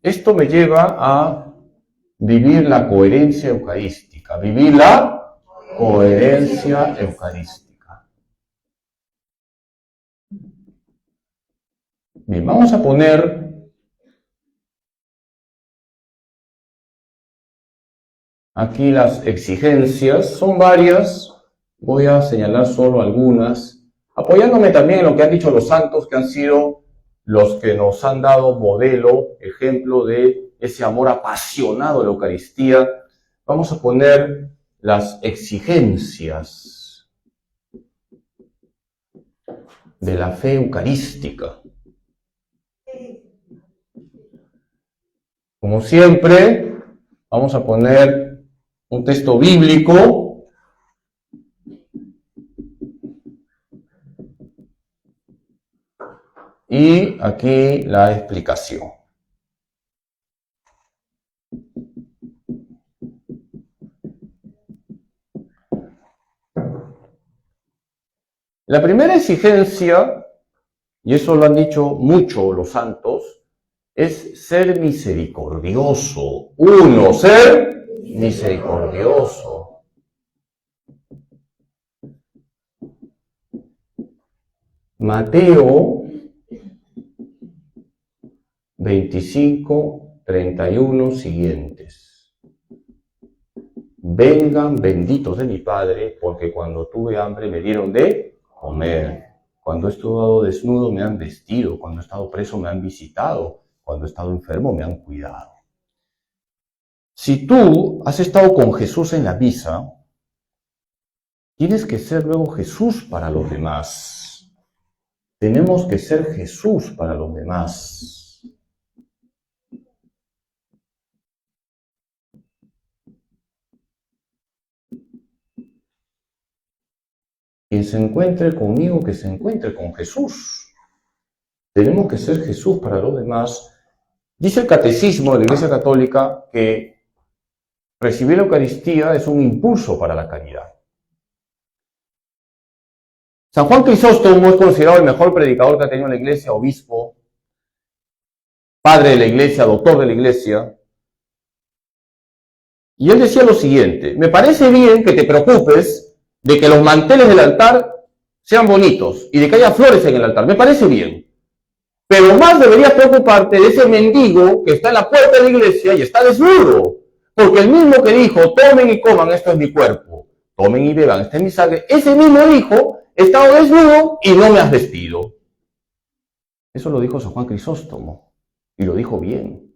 A: esto me lleva a vivir la coherencia eucarística. Vivir la coherencia eucarística. Bien, vamos a poner aquí las exigencias. Son varias. Voy a señalar solo algunas, apoyándome también en lo que han dicho los santos, que han sido los que nos han dado modelo, ejemplo de ese amor apasionado a la Eucaristía. Vamos a poner las exigencias de la fe eucarística. Como siempre, vamos a poner un texto bíblico. Y aquí la explicación. La primera exigencia y eso lo han dicho mucho los santos, es ser misericordioso. Uno, ser misericordioso. Mateo 25, 31 siguientes. Vengan benditos de mi Padre, porque cuando tuve hambre me dieron de comer. Cuando he estado desnudo me han vestido. Cuando he estado preso me han visitado. Cuando he estado enfermo me han cuidado. Si tú has estado con Jesús en la misa, tienes que ser luego Jesús para los demás. Tenemos que ser Jesús para los demás. Quien se encuentre conmigo, que se encuentre con Jesús. Tenemos que ser Jesús para los demás. Dice el Catecismo de la Iglesia Católica que recibir la Eucaristía es un impulso para la caridad. San Juan Crisóstomo es considerado el mejor predicador que ha tenido la Iglesia, obispo, padre de la Iglesia, doctor de la Iglesia. Y él decía lo siguiente: me parece bien que te preocupes de que los manteles del altar sean bonitos y de que haya flores en el altar. Me parece bien. Pero más deberías preocuparte de ese mendigo que está en la puerta de la iglesia y está desnudo. Porque el mismo que dijo, tomen y coman, esto es mi cuerpo. Tomen y beban, esta es mi sangre. Ese mismo dijo, he estado desnudo y no me has vestido. Eso lo dijo San Juan Crisóstomo. Y lo dijo bien.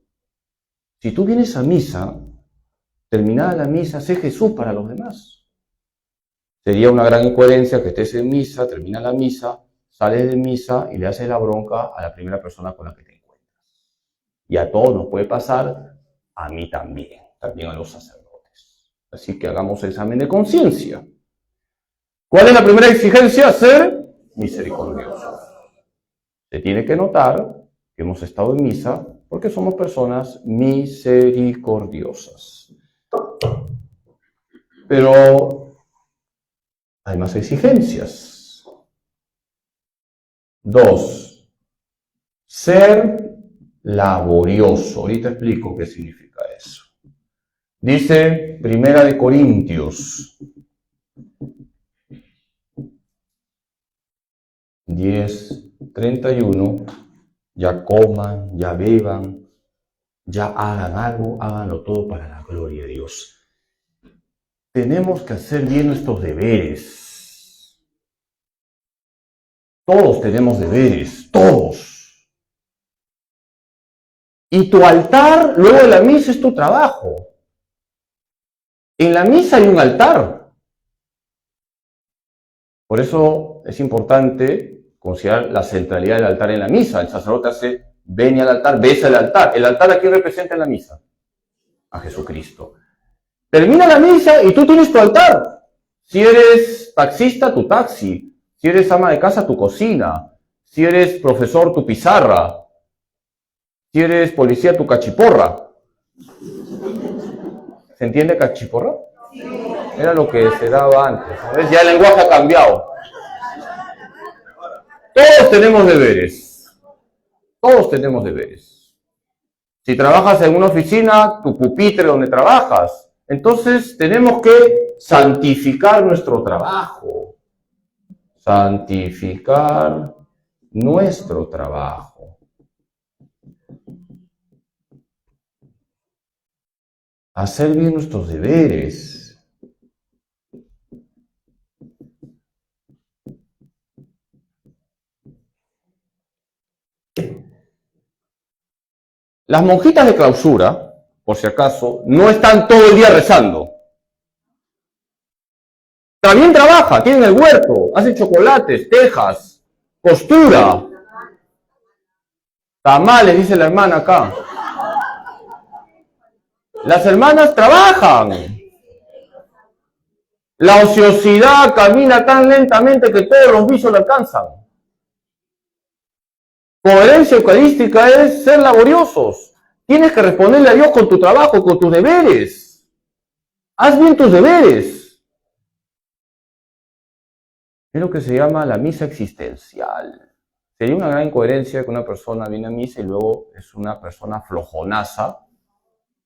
A: Si tú vienes a misa, terminada la misa, sé Jesús para los demás. Sería una gran incoherencia que estés en misa, termina la misa, sales de misa y le haces la bronca a la primera persona con la que te encuentras. Y a todos nos puede pasar, a mí también a los sacerdotes. Así que hagamos examen de conciencia. ¿Cuál es la primera exigencia? Ser misericordiosos. Se tiene que notar que hemos estado en misa porque somos personas misericordiosas. Pero hay más exigencias. 2. Ser laborioso. Ahorita explico qué significa eso. Dice Primera de Corintios 10:31. Ya coman, ya beban, ya hagan algo, háganlo todo para la gloria de Dios. Tenemos que hacer bien nuestros deberes. Todos tenemos deberes, todos. Y tu altar, luego de la misa, es tu trabajo. En la misa hay un altar. Por eso es importante considerar la centralidad del altar en la misa. El sacerdote hace, ven al altar, besa el altar. ¿El altar a quién representa en la misa? A Jesucristo. Termina la misa y tú tienes tu altar. Si eres taxista, tu taxi. Si eres ama de casa, tu cocina. Si eres profesor, tu pizarra. Si eres policía, tu cachiporra. ¿Se entiende cachiporra? Era lo que se daba antes. ¿Ves? Ya el lenguaje ha cambiado. Todos tenemos deberes. Todos tenemos deberes. Si trabajas en una oficina, tu pupitre donde trabajas. Entonces tenemos que santificar nuestro trabajo. Santificar nuestro trabajo. Hacer bien nuestros deberes. Las monjitas de clausura, por si acaso, no están todo el día rezando. También trabaja, tienen el huerto, hacen chocolates, tejas, costura. Tamales, dice la hermana acá. Las hermanas trabajan. La ociosidad camina tan lentamente que todos los vicios la alcanzan. Coherencia eucarística es ser laboriosos. Tienes que responderle a Dios con tu trabajo, con tus deberes. Haz bien tus deberes. Es lo que se llama la misa existencial. Sería una gran incoherencia que una persona viene a misa y luego es una persona flojonaza.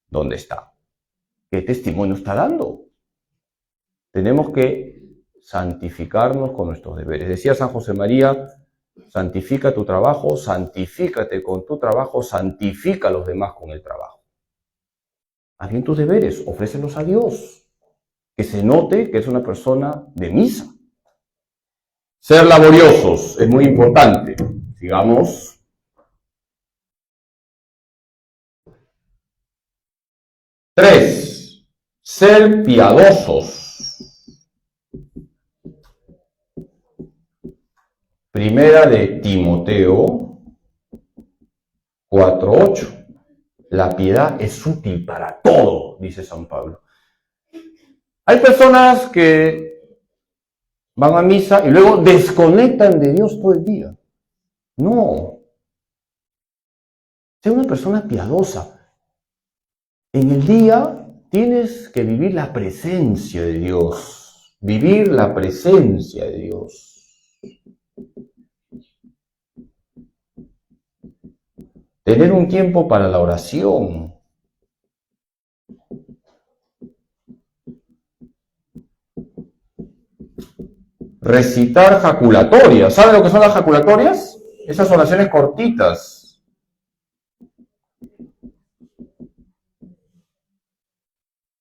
A: ¿Dónde está? ¿Qué testimonio está dando? Tenemos que santificarnos con nuestros deberes. Decía San José María, santifica tu trabajo, santifícate con tu trabajo, santifica a los demás con el trabajo. Haz bien tus deberes, ofrécelos a Dios. Que se note que es una persona de misa. Ser laboriosos es muy importante. Sigamos. Tres, ser piadosos. Primera de Timoteo 4:8. La piedad es útil para todo, dice San Pablo. Hay personas que van a misa y luego desconectan de Dios todo el día. No. Sé una persona piadosa. En el día tienes que vivir la presencia de Dios. Vivir la presencia de Dios. Tener un tiempo para la oración. Recitar jaculatorias. ¿Saben lo que son las jaculatorias? Esas oraciones cortitas.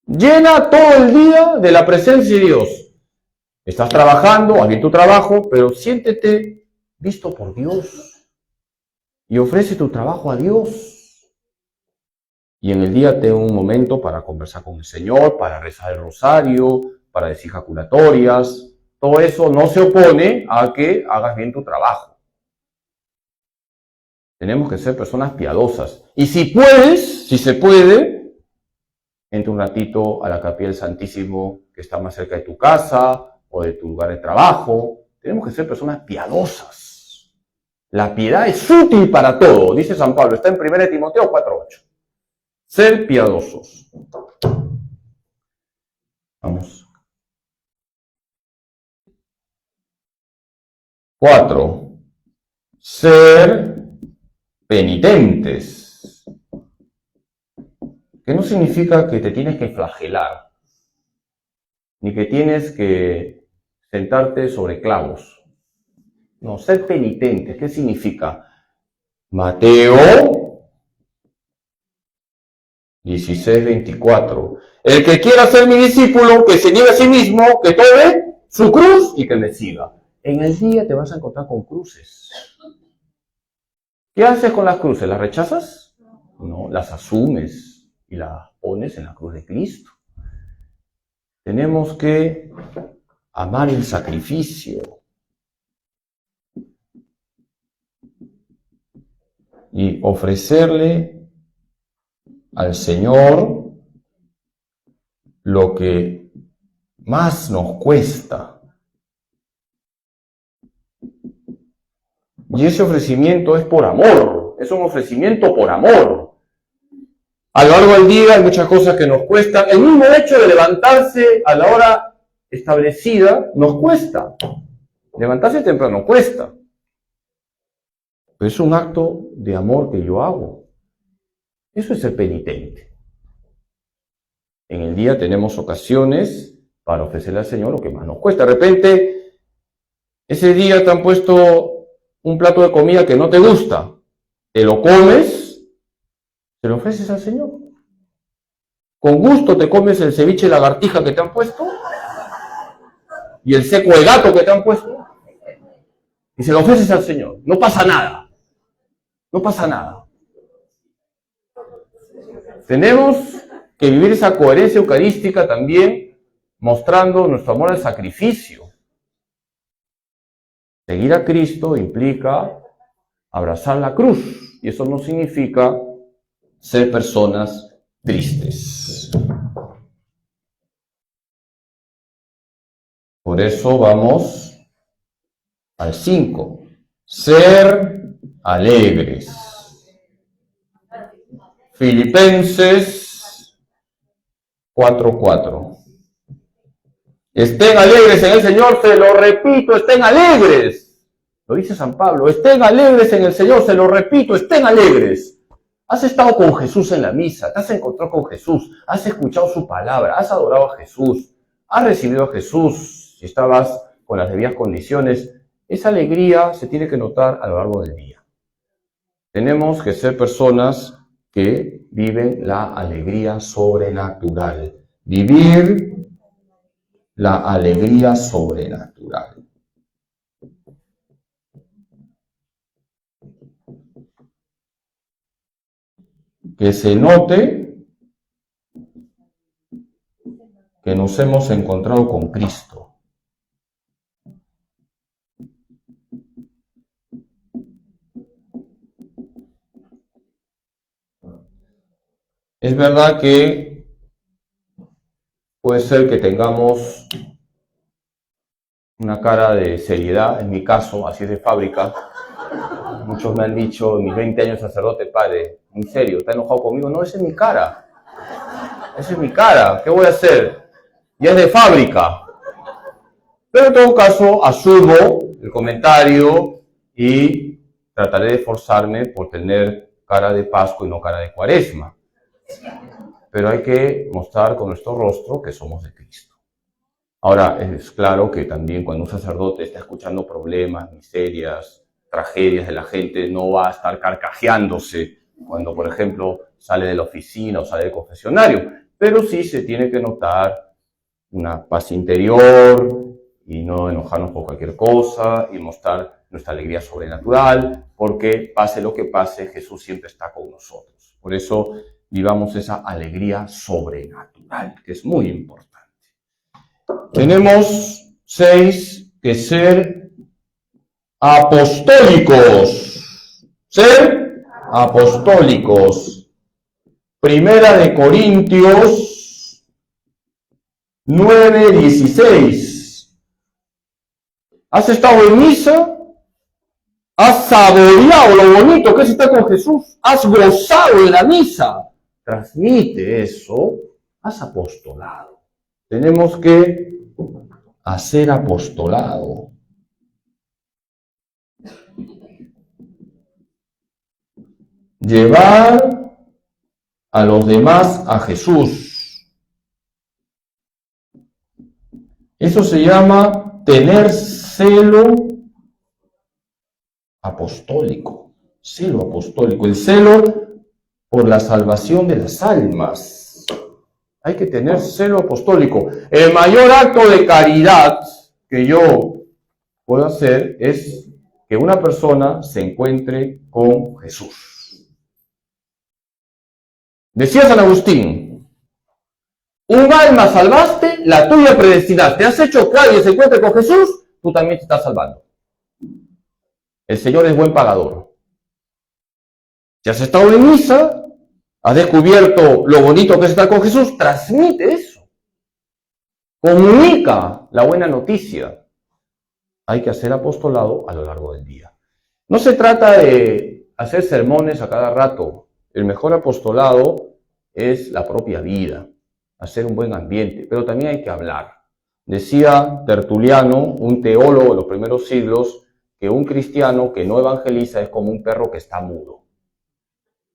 A: Llena todo el día de la presencia de Dios. Estás trabajando, haz bien tu trabajo, pero siéntete visto por Dios. Y ofrece tu trabajo a Dios. Y en el día ten un momento para conversar con el Señor, para rezar el rosario, para decir jaculatorias. Todo eso no se opone a que hagas bien tu trabajo. Tenemos que ser personas piadosas. Y si puedes, si se puede, entra un ratito a la capilla del Santísimo que está más cerca de tu casa o de tu lugar de trabajo. Tenemos que ser personas piadosas. La piedad es útil para todo, dice San Pablo. Está en 1 Timoteo 4:8. Ser piadosos. Vamos. 4. Ser penitentes. Que no significa que te tienes que flagelar, ni que tienes que sentarte sobre clavos. No, ser penitentes, ¿qué significa? Mateo 16:24. El que quiera ser mi discípulo, que se niegue a sí mismo, que tome su cruz y que me siga. En el día te vas a encontrar con cruces. ¿Qué haces con las cruces? ¿Las rechazas? No, las asumes y las pones en la cruz de Cristo. Tenemos que amar el sacrificio. Y ofrecerle al Señor lo que más nos cuesta. Y ese ofrecimiento es por amor, es un ofrecimiento por amor. A lo largo del día hay muchas cosas que nos cuestan. El mismo hecho de levantarse a la hora establecida nos cuesta. Levantarse temprano cuesta. Pero es un acto de amor que yo hago. Eso es ser penitente. En el día tenemos ocasiones para ofrecerle al Señor lo que más nos cuesta. De repente, ese día te han puesto un plato de comida que no te gusta. Te lo comes, te lo ofreces al Señor. Con gusto te comes el ceviche de lagartija que te han puesto y el seco de gato que te han puesto y se lo ofreces al Señor. No pasa nada. No pasa nada. Tenemos que vivir esa coherencia eucarística también, mostrando nuestro amor al sacrificio. Seguir a Cristo implica abrazar la cruz, y eso no significa ser personas tristes. Por eso vamos al 5. Ser alegres. Filipenses 4:4. Estén alegres en el Señor, se lo repito, estén alegres. Lo dice San Pablo, estén alegres en el Señor, se lo repito, estén alegres. Has estado con Jesús en la misa, te has encontrado con Jesús, has escuchado su palabra, has adorado a Jesús, has recibido a Jesús, si estabas con las debidas condiciones. Esa alegría se tiene que notar a lo largo del día. Tenemos que ser personas que viven la alegría sobrenatural. Vivir la alegría sobrenatural. Que se note que nos hemos encontrado con Cristo. Es verdad que puede ser que tengamos una cara de seriedad, en mi caso, así es de fábrica. Muchos me han dicho, en mis 20 años de sacerdote, padre, en serio, ¿está enojado conmigo? No, esa es mi cara. Esa es mi cara, ¿qué voy a hacer? Ya es de fábrica. Pero en todo caso, asumo el comentario y trataré de esforzarme por tener cara de Pascua y no cara de Cuaresma. Pero hay que mostrar con nuestro rostro que somos de Cristo. Ahora, es claro que también cuando un sacerdote está escuchando problemas, miserias, tragedias de la gente, no va a estar carcajeándose cuando, por ejemplo, sale de la oficina o sale del confesionario. Pero sí se tiene que notar una paz interior y no enojarnos por cualquier cosa y mostrar nuestra alegría sobrenatural, porque pase lo que pase, Jesús siempre está con nosotros. Por eso vivamos esa alegría sobrenatural, que es muy importante. Tenemos 6 que ser apostólicos. Ser apostólicos. Primera de Corintios 9:16. ¿Has estado en misa? ¿Has saboreado lo bonito que es estar con Jesús? ¿Has gozado en la misa? Transmite eso. Haz apostolado. Tenemos que hacer apostolado. Llevar a los demás a Jesús. Eso se llama tener celo apostólico. Celo apostólico. El celo por la salvación de las almas. Hay que tener celo apostólico. El mayor acto de caridad que yo puedo hacer es que una persona se encuentre con Jesús. Decía San Agustín, un alma salvaste, la tuya predestinaste. Has hecho que alguien se encuentre con Jesús, tú también te estás salvando. El Señor es buen pagador. Si has estado en misa, has descubierto lo bonito que es estar con Jesús, transmite eso. Comunica la buena noticia. Hay que hacer apostolado a lo largo del día. No se trata de hacer sermones a cada rato. El mejor apostolado es la propia vida, hacer un buen ambiente, pero también hay que hablar. Decía Tertuliano, un teólogo de los primeros siglos, que un cristiano que no evangeliza es como un perro que está mudo.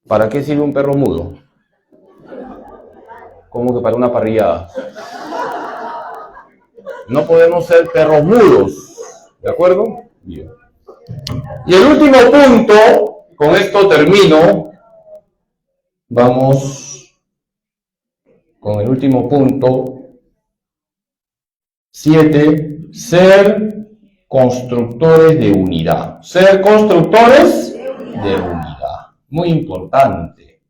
A: ¿Para qué sirve un perro mudo? Como que para una parrillada. No podemos ser perros mudos, ¿de acuerdo? Bien. Y el último punto, con esto termino. Vamos con el último punto. 7. Ser constructores de unidad. Ser constructores de unidad. Muy importante.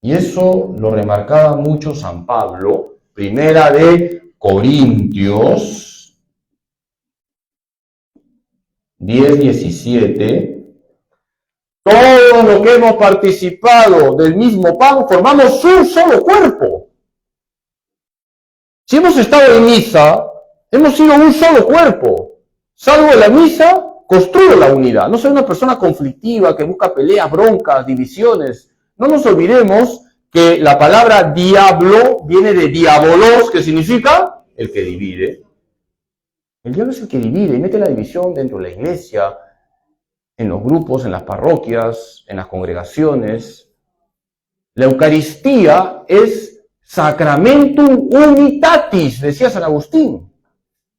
A: Y eso lo remarcaba mucho San Pablo. Primera de Corintios 10:17. Todos los que hemos participado del mismo pan formamos un solo cuerpo. Si hemos estado en misa, hemos sido un solo cuerpo. Salvo en la misa, construyo la unidad. No soy una persona conflictiva que busca peleas, broncas, divisiones. No nos olvidemos que la palabra diablo viene de diabolos, que significa el que divide. El diablo es el que divide y mete la división dentro de la iglesia, en los grupos, en las parroquias, en las congregaciones. La Eucaristía es sacramentum unitatis, decía San Agustín.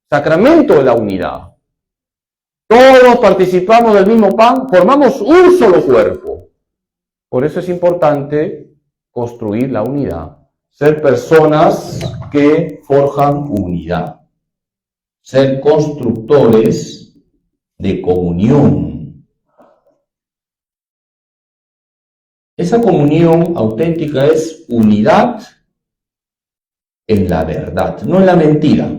A: Sacramento de la unidad. Todos participamos del mismo pan, formamos un solo cuerpo. Por eso es importante construir la unidad. Ser personas que forjan unidad. Ser constructores de comunión. Esa comunión auténtica es unidad en la verdad, no en la mentira.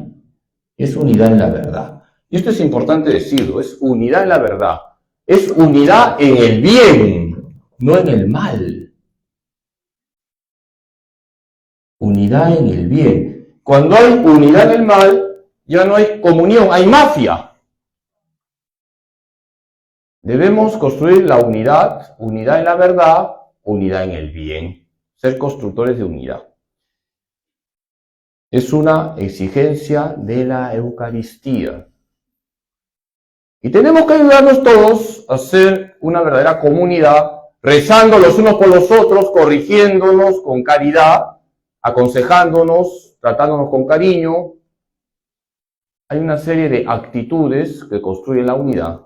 A: Es unidad en la verdad. Y esto es importante decirlo, es unidad en la verdad. Es unidad en el bien, no en el mal. Unidad en el bien. Cuando hay unidad en el mal, ya no hay comunión, hay mafia. Debemos construir la unidad, unidad en la verdad, unidad en el bien. Ser constructores de unidad. Es una exigencia de la Eucaristía. Y tenemos que ayudarnos todos a ser una verdadera comunidad, rezando los unos por los otros, corrigiéndonos con caridad, aconsejándonos, tratándonos con cariño. Hay una serie de actitudes que construyen la unidad.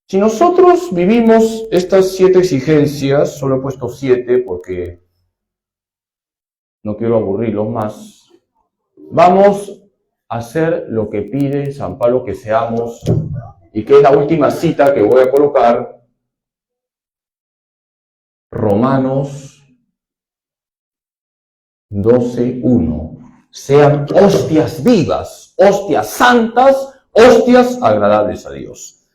A: Si nosotros vivimos estas 7 exigencias, solo he puesto 7 porque no quiero aburrirlos más, vamos a hacer lo que pide San Pablo que seamos, y que es la última cita que voy a colocar, Romanos 12:1. Sean hostias vivas, hostias santas, hostias agradables a Dios.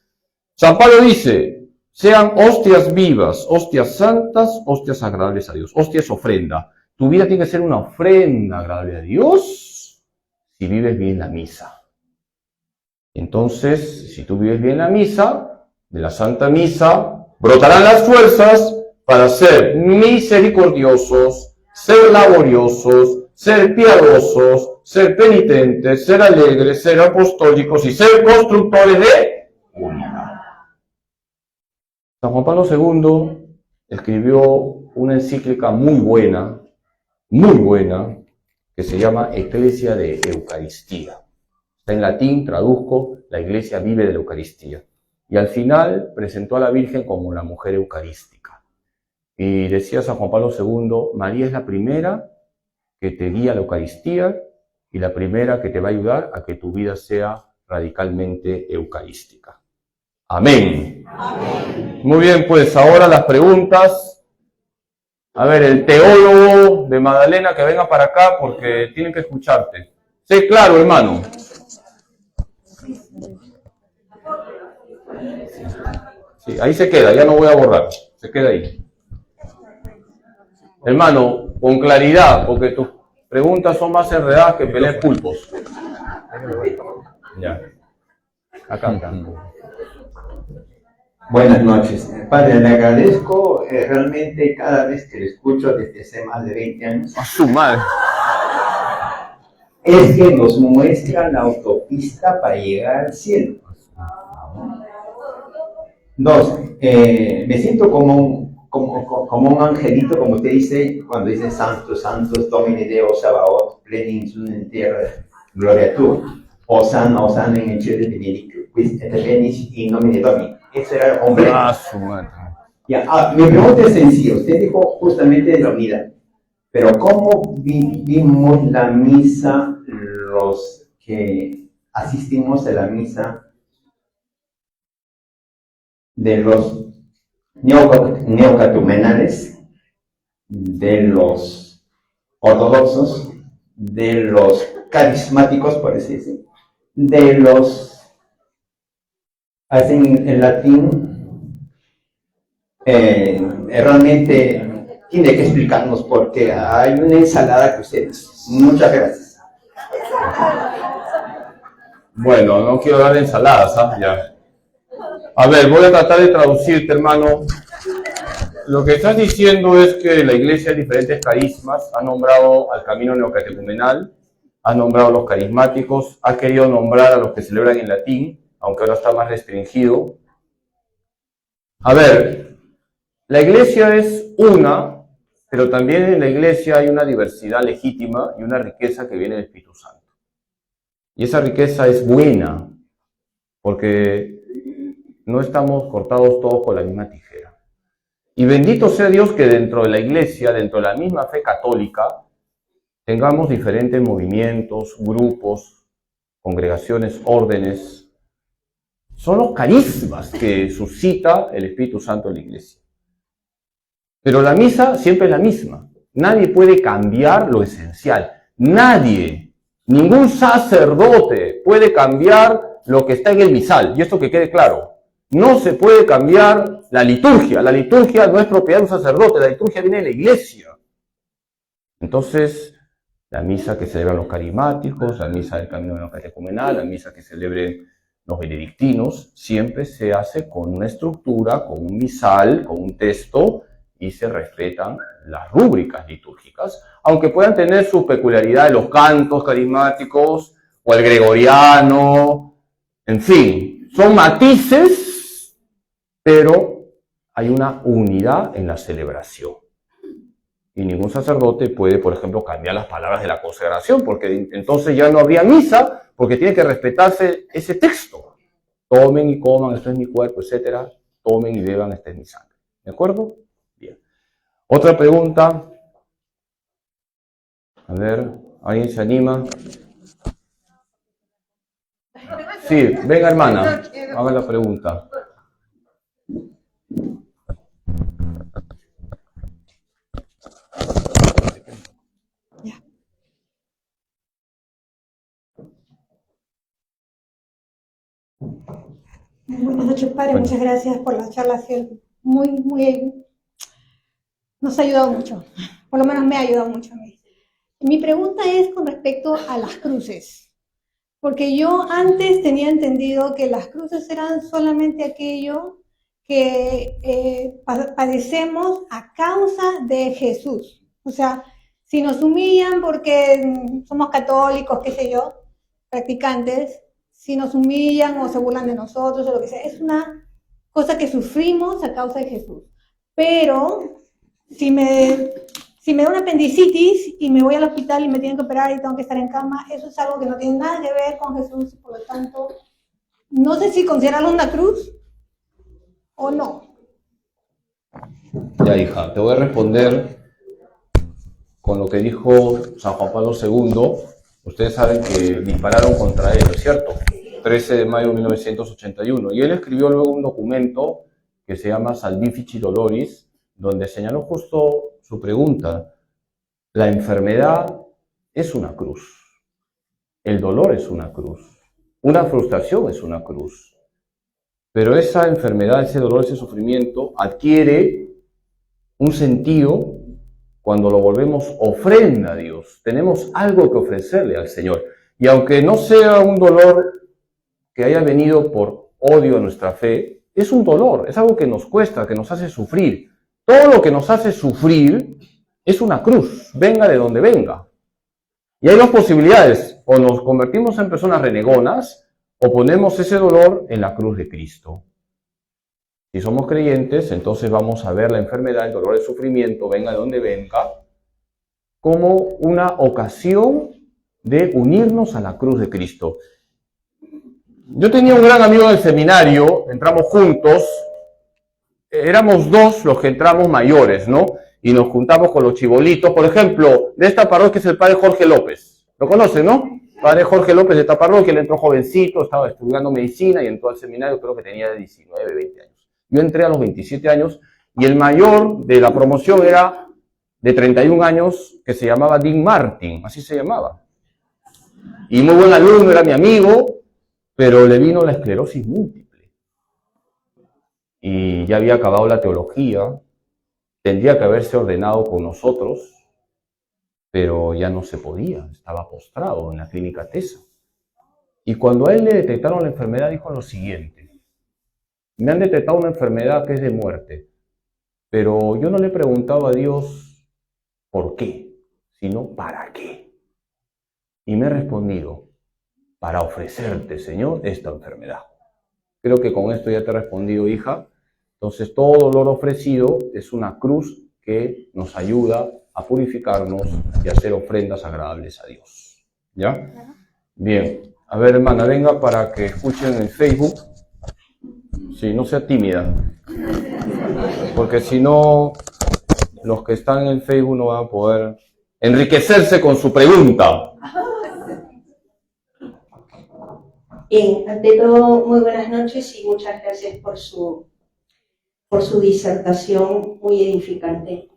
A: San Pablo dice, sean hostias vivas, hostias santas, hostias agradables a Dios. Hostia es ofrenda. Tu vida tiene que ser una ofrenda agradable a Dios si vives bien la misa. Entonces, si tú vives bien la misa, de la Santa Misa, brotarán las fuerzas para ser misericordiosos, ser laboriosos, ser piadosos, ser penitentes, ser alegres, ser apostólicos y ser constructores de unidad. San Juan Pablo II escribió una encíclica muy buena, que se llama Ecclesia de Eucaristía. Está en latín, traduzco, la Iglesia vive de la Eucaristía. Y al final presentó a la Virgen como la mujer eucarística. Y decía San Juan Pablo II, María es la primera que te guía a la Eucaristía y la primera que te va a ayudar a que tu vida sea radicalmente eucarística. Amén. Amén. Muy bien, pues ahora las preguntas. A ver, el teólogo de Magdalena que venga para acá porque tienen que escucharte. Sé claro, hermano. Sí, ahí se queda, ya no voy a borrar. Se queda ahí. Hermano, con claridad, porque tus preguntas son más enredadas que pelear pulpos. Ya. Acá.
C: Buenas noches. Padre, le agradezco realmente cada vez que le escucho desde hace más de 20 años.
A: A su madre.
C: Es que nos muestra la autopista para llegar al cielo. 2, me siento como un angelito, como usted dice, cuando dice Santos, Santos, Domine Deo, Sabaoth, pleni sun in terra, gloria a tu. Hosanna, Hosanna in cielo, benedictus, quis et venis in nomine Domini. Ese era el hombre.
A: Ah, su madre.
C: Ya, mi pregunta es sencilla. Usted dijo justamente de la unidad. Pero ¿cómo vivimos la misa los que asistimos a la misa de los neocatecumenales, de los ortodoxos, de los carismáticos, por así decirlo, de los hacen en latín? Realmente tiene que explicarnos porque hay una ensalada que ustedes. Muchas gracias.
A: Bueno, no quiero dar ensaladas, ¿ah? Ya. A ver, voy a tratar de traducirte, hermano. Lo que estás diciendo es que la Iglesia, diferentes carismas, ha nombrado al camino neocatecumenal has nombrado a los carismáticos, has querido nombrar a los que celebran en latín, aunque ahora está más restringido. A ver, la iglesia es una, pero también en la iglesia hay una diversidad legítima y una riqueza que viene del Espíritu Santo. Y esa riqueza es buena, porque no estamos cortados todos con la misma tijera. Y bendito sea Dios que dentro de la iglesia, dentro de la misma fe católica, tengamos diferentes movimientos, grupos, congregaciones, órdenes. Son los carismas que suscita el Espíritu Santo en la iglesia. Pero la misa siempre es la misma. Nadie puede cambiar lo esencial. Nadie, ningún sacerdote puede cambiar lo que está en el misal. Y esto que quede claro. No se puede cambiar la liturgia. La liturgia no es propiedad de un sacerdote. La liturgia viene de la iglesia. Entonces, la misa que celebran los carismáticos, la misa del camino catecumenal, la misa que celebren los benedictinos, siempre se hace con una estructura, con un misal, con un texto, y se respetan las rúbricas litúrgicas, aunque puedan tener sus peculiaridades los cantos carismáticos o el gregoriano, en fin, son matices, pero hay una unidad en la celebración. Y ningún sacerdote puede, por ejemplo, cambiar las palabras de la consagración, porque entonces ya no habría misa, porque tiene que respetarse ese texto. Tomen y coman, esto es mi cuerpo, etc. Tomen y beban, esta es mi sangre. ¿De acuerdo? Bien. Otra pregunta. A ver, ¿alguien se anima? Sí, venga hermana, haga la pregunta.
D: Buenas noches, padre.
A: Bueno.
D: Muchas gracias por la charla. Nos ha ayudado mucho. Por lo menos me ha ayudado mucho a mí. Mi pregunta es con respecto a las cruces. Porque yo antes tenía entendido que las cruces eran solamente aquello que padecemos a causa de Jesús. O sea, si nos humillan porque somos católicos, qué sé yo, practicantes, si nos humillan o se burlan de nosotros o lo que sea, es una cosa que sufrimos a causa de Jesús. Pero si me da una apendicitis y me voy al hospital y me tienen que operar y tengo que estar en cama, eso es algo que no tiene nada que ver con Jesús y por lo tanto, no sé si considerarlo una cruz o no.
A: Ya, hija, te voy a responder con lo que dijo San Juan Pablo II. Ustedes saben que dispararon contra él, ¿no es cierto? 13 de mayo de 1981. Y él escribió luego un documento que se llama Salvifici Doloris, donde señaló justo su pregunta. La enfermedad es una cruz. El dolor es una cruz. Una frustración es una cruz. Pero esa enfermedad, ese dolor, ese sufrimiento adquiere un sentido cuando lo volvemos ofrenda a Dios. Tenemos algo que ofrecerle al Señor. Y aunque no sea un dolor que haya venido por odio a nuestra fe, es un dolor, es algo que nos cuesta, que nos hace sufrir. Todo lo que nos hace sufrir es una cruz, venga de donde venga. Y hay dos posibilidades, o nos convertimos en personas renegonas, o ponemos ese dolor en la cruz de Cristo. Si somos creyentes, entonces vamos a ver la enfermedad, el dolor, el sufrimiento, venga de donde venga, como una ocasión de unirnos a la cruz de Cristo. Yo tenía un gran amigo del seminario, entramos juntos, éramos dos los que entramos mayores, ¿no? Y nos juntamos con los chibolitos, por ejemplo, de esta parroquia es el padre Jorge López. ¿Lo conocen, no? Padre Jorge López de esta parroquia, él entró jovencito, estaba estudiando medicina y entró al seminario, creo que tenía 19, 20 años. Yo entré a los 27 años y el mayor de la promoción era de 31 años, que se llamaba Dean Martin, así se llamaba. Y muy buen alumno, era mi amigo, pero le vino la esclerosis múltiple. Y ya había acabado la teología, tendría que haberse ordenado con nosotros, pero ya no se podía, estaba postrado en la clínica TESA. Y cuando a él le detectaron la enfermedad, dijo lo siguiente: me han detectado una enfermedad que es de muerte, pero yo no le he preguntado a Dios por qué, sino para qué. y me he respondido para ofrecerte, Señor, esta enfermedad. Creo que con esto ya te he respondido, hija. Entonces, todo dolor ofrecido es una cruz que nos ayuda a purificarnos y a hacer ofrendas agradables a Dios. ¿Ya? Bien. A ver, hermana, venga para que escuchen en Facebook. Sí, no sea tímida. Porque si no, los que están en el Facebook no van a poder enriquecerse con su pregunta.
E: Bien, ante todo, muy buenas noches y muchas gracias por su disertación muy edificante.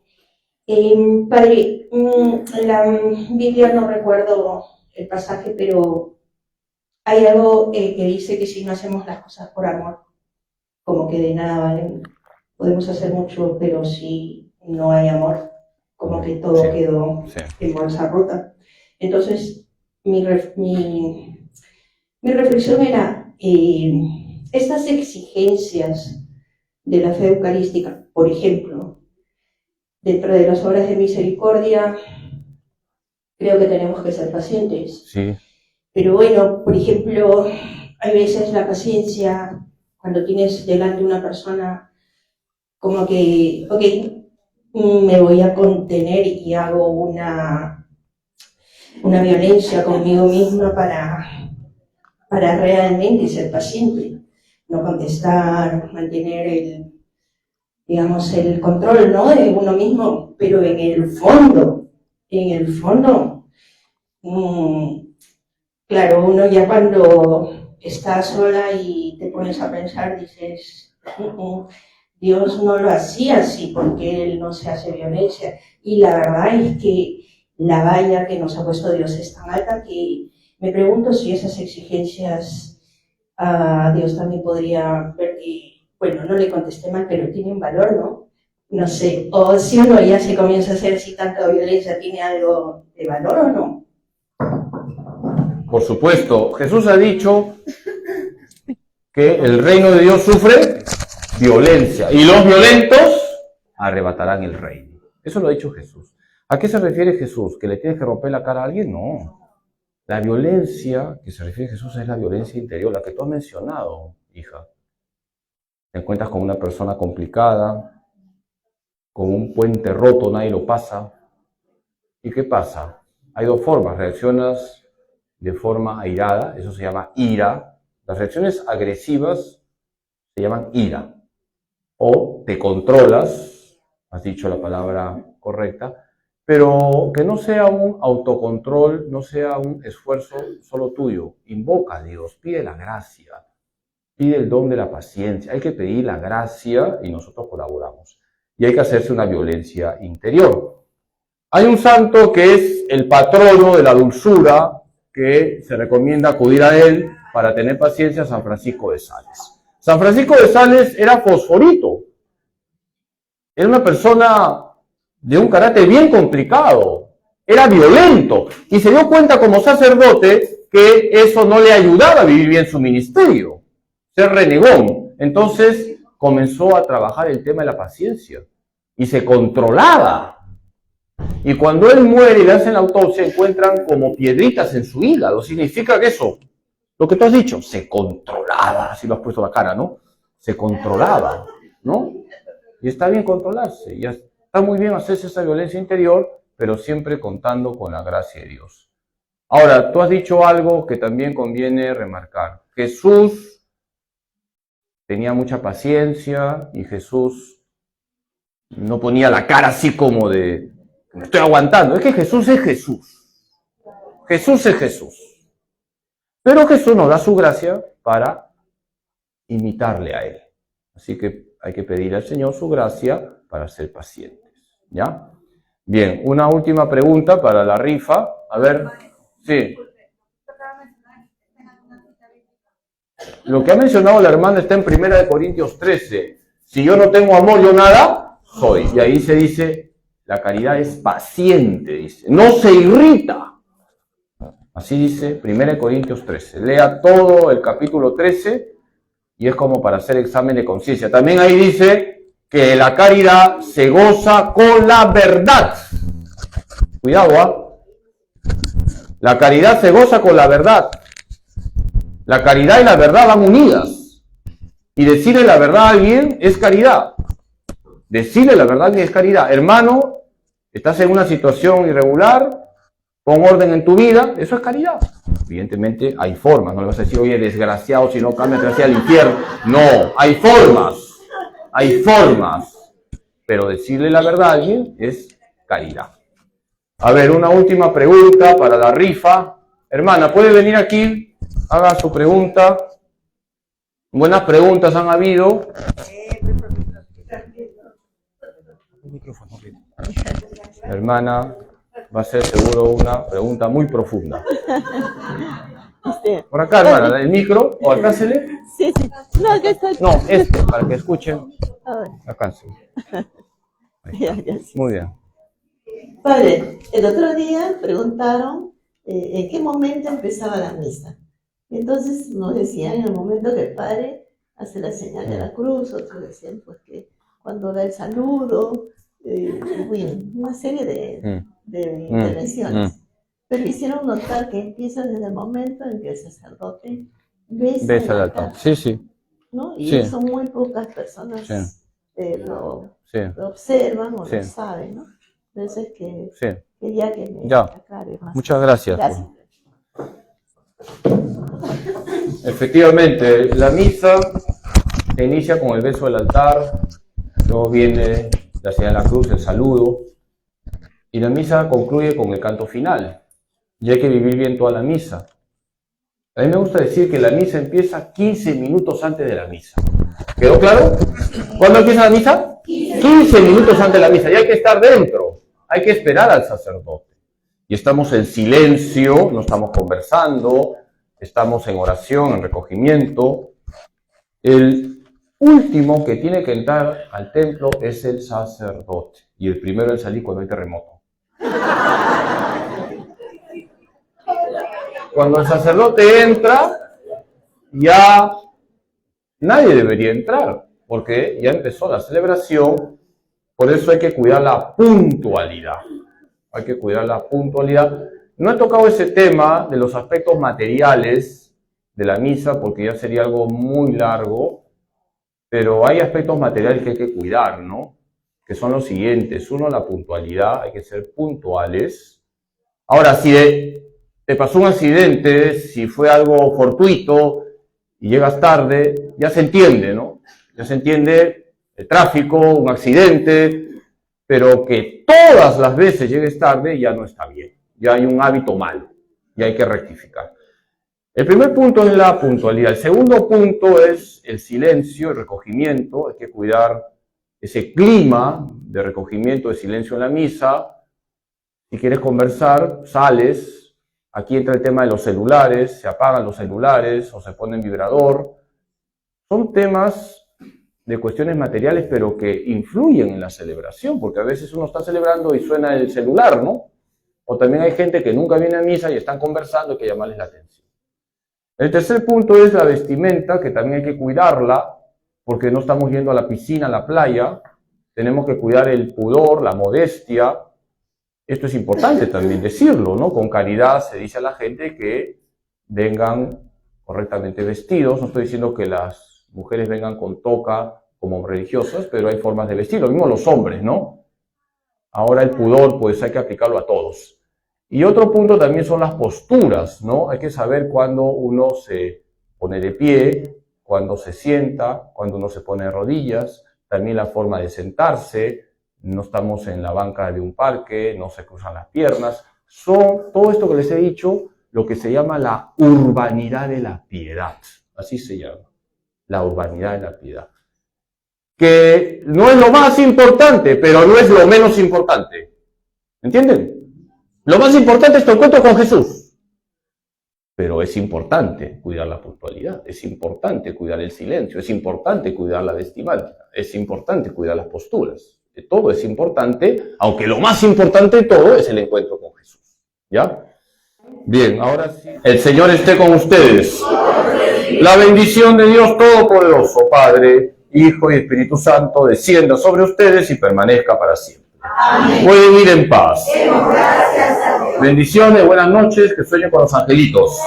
E: Padre, en la Biblia no recuerdo el pasaje, pero hay algo que dice que si no hacemos las cosas por amor, como que de nada valen. Podemos hacer mucho, pero si no hay amor, como que todo quedó en bolsa rota. Entonces, mi reflexión era, estas exigencias de la fe eucarística, por ejemplo, dentro de las obras de misericordia, creo que tenemos que ser pacientes.
A: Sí.
E: Pero bueno, por ejemplo, hay veces la paciencia, cuando tienes delante una persona, como que, me voy a contener y hago una violencia conmigo misma para realmente ser paciente, no contestar, mantener el control, ¿no?, de uno mismo, pero en el fondo, claro, uno ya cuando está sola y te pones a pensar, dices, Dios no lo hacía así porque Él no se hace violencia. Y la verdad es que la valla que nos ha puesto Dios es tan alta que me pregunto si esas exigencias a Dios también podría ver que, bueno, no le contesté mal, pero tienen valor, ¿no? No sé, o si uno ya se comienza a hacer así tanta violencia, ¿tiene algo de valor o no?
A: Por supuesto, Jesús ha dicho que el reino de Dios sufre violencia y los violentos arrebatarán el reino. Eso lo ha dicho Jesús. ¿A qué se refiere Jesús? ¿Que le tienes que romper la cara a alguien? No. La violencia que se refiere Jesús es la violencia interior, la que tú has mencionado, hija. Te encuentras con una persona complicada, con un puente roto, nadie lo pasa. ¿Y qué pasa? Hay dos formas. Reaccionas de forma airada, eso se llama ira. Las reacciones agresivas se llaman ira. O te controlas, has dicho la palabra correcta, pero que no sea un autocontrol, no sea un esfuerzo solo tuyo. Invoca a Dios, pide la gracia, pide el don de la paciencia. Hay que pedir la gracia y nosotros colaboramos. Y hay que hacerse una violencia interior. Hay un santo que es el patrono de la dulzura, que se recomienda acudir a él para tener paciencia, San Francisco de Sales. San Francisco de Sales era fosforito. Era una persona de un carácter bien complicado. Era violento. Y se dio cuenta como sacerdote que eso no le ayudaba a vivir bien su ministerio. Ser renegón. Entonces comenzó a trabajar el tema de la paciencia. Y se controlaba. Y cuando él muere y le hacen la autopsia, encuentran como piedritas en su hígado. Significa que eso, lo que tú has dicho, se controlaba. Así lo has puesto la cara, ¿no? Se controlaba, ¿no? Y está bien controlarse. Y está muy bien hacerse esa violencia interior, pero siempre contando con la gracia de Dios. Ahora, tú has dicho algo que también conviene remarcar. Jesús tenía mucha paciencia y Jesús no ponía la cara así como de... me estoy aguantando. Es que Jesús es Jesús. Jesús es Jesús. Pero Jesús nos da su gracia para imitarle a Él. Así que hay que pedirle al Señor su gracia para ser pacientes. ¿Ya? Bien, una última pregunta para la rifa. A ver, sí. Lo que ha mencionado la hermana está en 1 Corintios 13. Si yo no tengo amor, yo nada soy. Y ahí se dice... la caridad es paciente, dice. No se irrita. Así dice 1 Corintios 13. Lea todo el capítulo 13 y es como para hacer examen de conciencia. También ahí dice que la caridad se goza con la verdad. Cuidado, ¿ah? La caridad se goza con la verdad. La caridad y la verdad van unidas. Y decirle la verdad a alguien es caridad. Decirle la verdad a alguien es caridad. Hermano, estás en una situación irregular, pon orden en tu vida, eso es caridad. Evidentemente hay formas, no le vas a decir, oye, desgraciado, si no cámbiate hacia el infierno. No, hay formas. Pero decirle la verdad a alguien es caridad. A ver, una última pregunta para la rifa. Hermana, ¿puede venir aquí? Haga su pregunta. Buenas preguntas han habido. Hermana, va a ser seguro una pregunta muy profunda. Por acá, hermana, el micro, o alcáncele.
F: Sí. No, acá está.
A: No, para que escuchen. Alcáncele.
F: Ya, sí.
A: Muy bien.
F: Padre, el otro día preguntaron en qué momento empezaba la misa. Entonces nos decían en el momento que el Padre hace la señal de la cruz, otros decían pues que cuando da el saludo, bueno, una serie de intervenciones. Pero hicieron notar que empieza desde el momento en que el sacerdote besa el altar.
A: Sí.
F: ¿No? Y
A: Sí.
F: son muy pocas personas lo observan o
A: Sí.
F: lo saben, ¿no? Entonces que
A: Sí.
F: ya que me
A: Ya.
F: aclares más.
A: Muchas gracias.
F: Gracias.
A: Efectivamente, la misa se inicia con el beso del altar, luego viene la señal de la cruz, el saludo, y la misa concluye con el canto final. Y hay que vivir bien toda la misa. A mí me gusta decir que la misa empieza 15 minutos antes de la misa. ¿Quedó claro? ¿Cuándo empieza la misa? 15 minutos antes de la misa. Y hay que estar dentro. Hay que esperar al sacerdote. Y estamos en silencio, no estamos conversando, estamos en oración, en recogimiento. El último que tiene que entrar al templo es el sacerdote. Y el primero en salir cuando hay terremoto. Cuando el sacerdote entra, ya nadie debería entrar, porque ya empezó la celebración. Por eso hay que cuidar la puntualidad. Hay que cuidar la puntualidad. No he tocado ese tema de los aspectos materiales de la misa, porque ya sería algo muy largo, pero hay aspectos materiales que hay que cuidar, ¿no? Que son los siguientes. Uno, la puntualidad, hay que ser puntuales. Ahora, si te pasó un accidente, si fue algo fortuito y llegas tarde, ya se entiende, ¿no? Ya se entiende el tráfico, un accidente, pero que todas las veces llegues tarde ya no está bien. Ya hay un hábito malo y hay que rectificar. El primer punto es la puntualidad. El segundo punto es el silencio, el recogimiento. Hay que cuidar ese clima de recogimiento, de silencio en la misa. Si quieres conversar, sales. Aquí entra el tema de los celulares, se apagan los celulares o se pone en vibrador. Son temas de cuestiones materiales, pero que influyen en la celebración, porque a veces uno está celebrando y suena el celular, ¿no? O también hay gente que nunca viene a misa y están conversando y hay que llamarles la atención. El tercer punto es la vestimenta, que también hay que cuidarla, porque no estamos yendo a la piscina, a la playa. Tenemos que cuidar el pudor, la modestia. Esto es importante también decirlo, ¿no? Con caridad se dice a la gente que vengan correctamente vestidos. No estoy diciendo que las mujeres vengan con toca como religiosas, pero hay formas de vestir. Lo mismo los hombres, ¿no? Ahora el pudor, pues hay que aplicarlo a todos. Y otro punto también son las posturas, ¿no? Hay que saber cuándo uno se pone de pie, cuándo se sienta, cuándo uno se pone de rodillas, también la forma de sentarse. No estamos en la banca de un parque, no se cruzan las piernas. Son todo esto que les he dicho, lo que se llama la urbanidad de la piedad. Así se llama, la urbanidad de la piedad. Que no es lo más importante, pero no es lo menos importante. ¿Entienden? Lo más importante es tu encuentro con Jesús. Pero es importante cuidar la puntualidad, es importante cuidar el silencio, es importante cuidar la vestimenta, es importante cuidar las posturas. Todo es importante, aunque lo más importante de todo es el encuentro con Jesús. ¿Ya? Bien, ahora sí. El Señor esté con ustedes. La bendición de Dios Todopoderoso, Padre, Hijo y Espíritu Santo, descienda sobre ustedes y permanezca para siempre. Amén. Pueden ir en paz. Gracias a Dios. Bendiciones, buenas noches, que sueñen con los angelitos.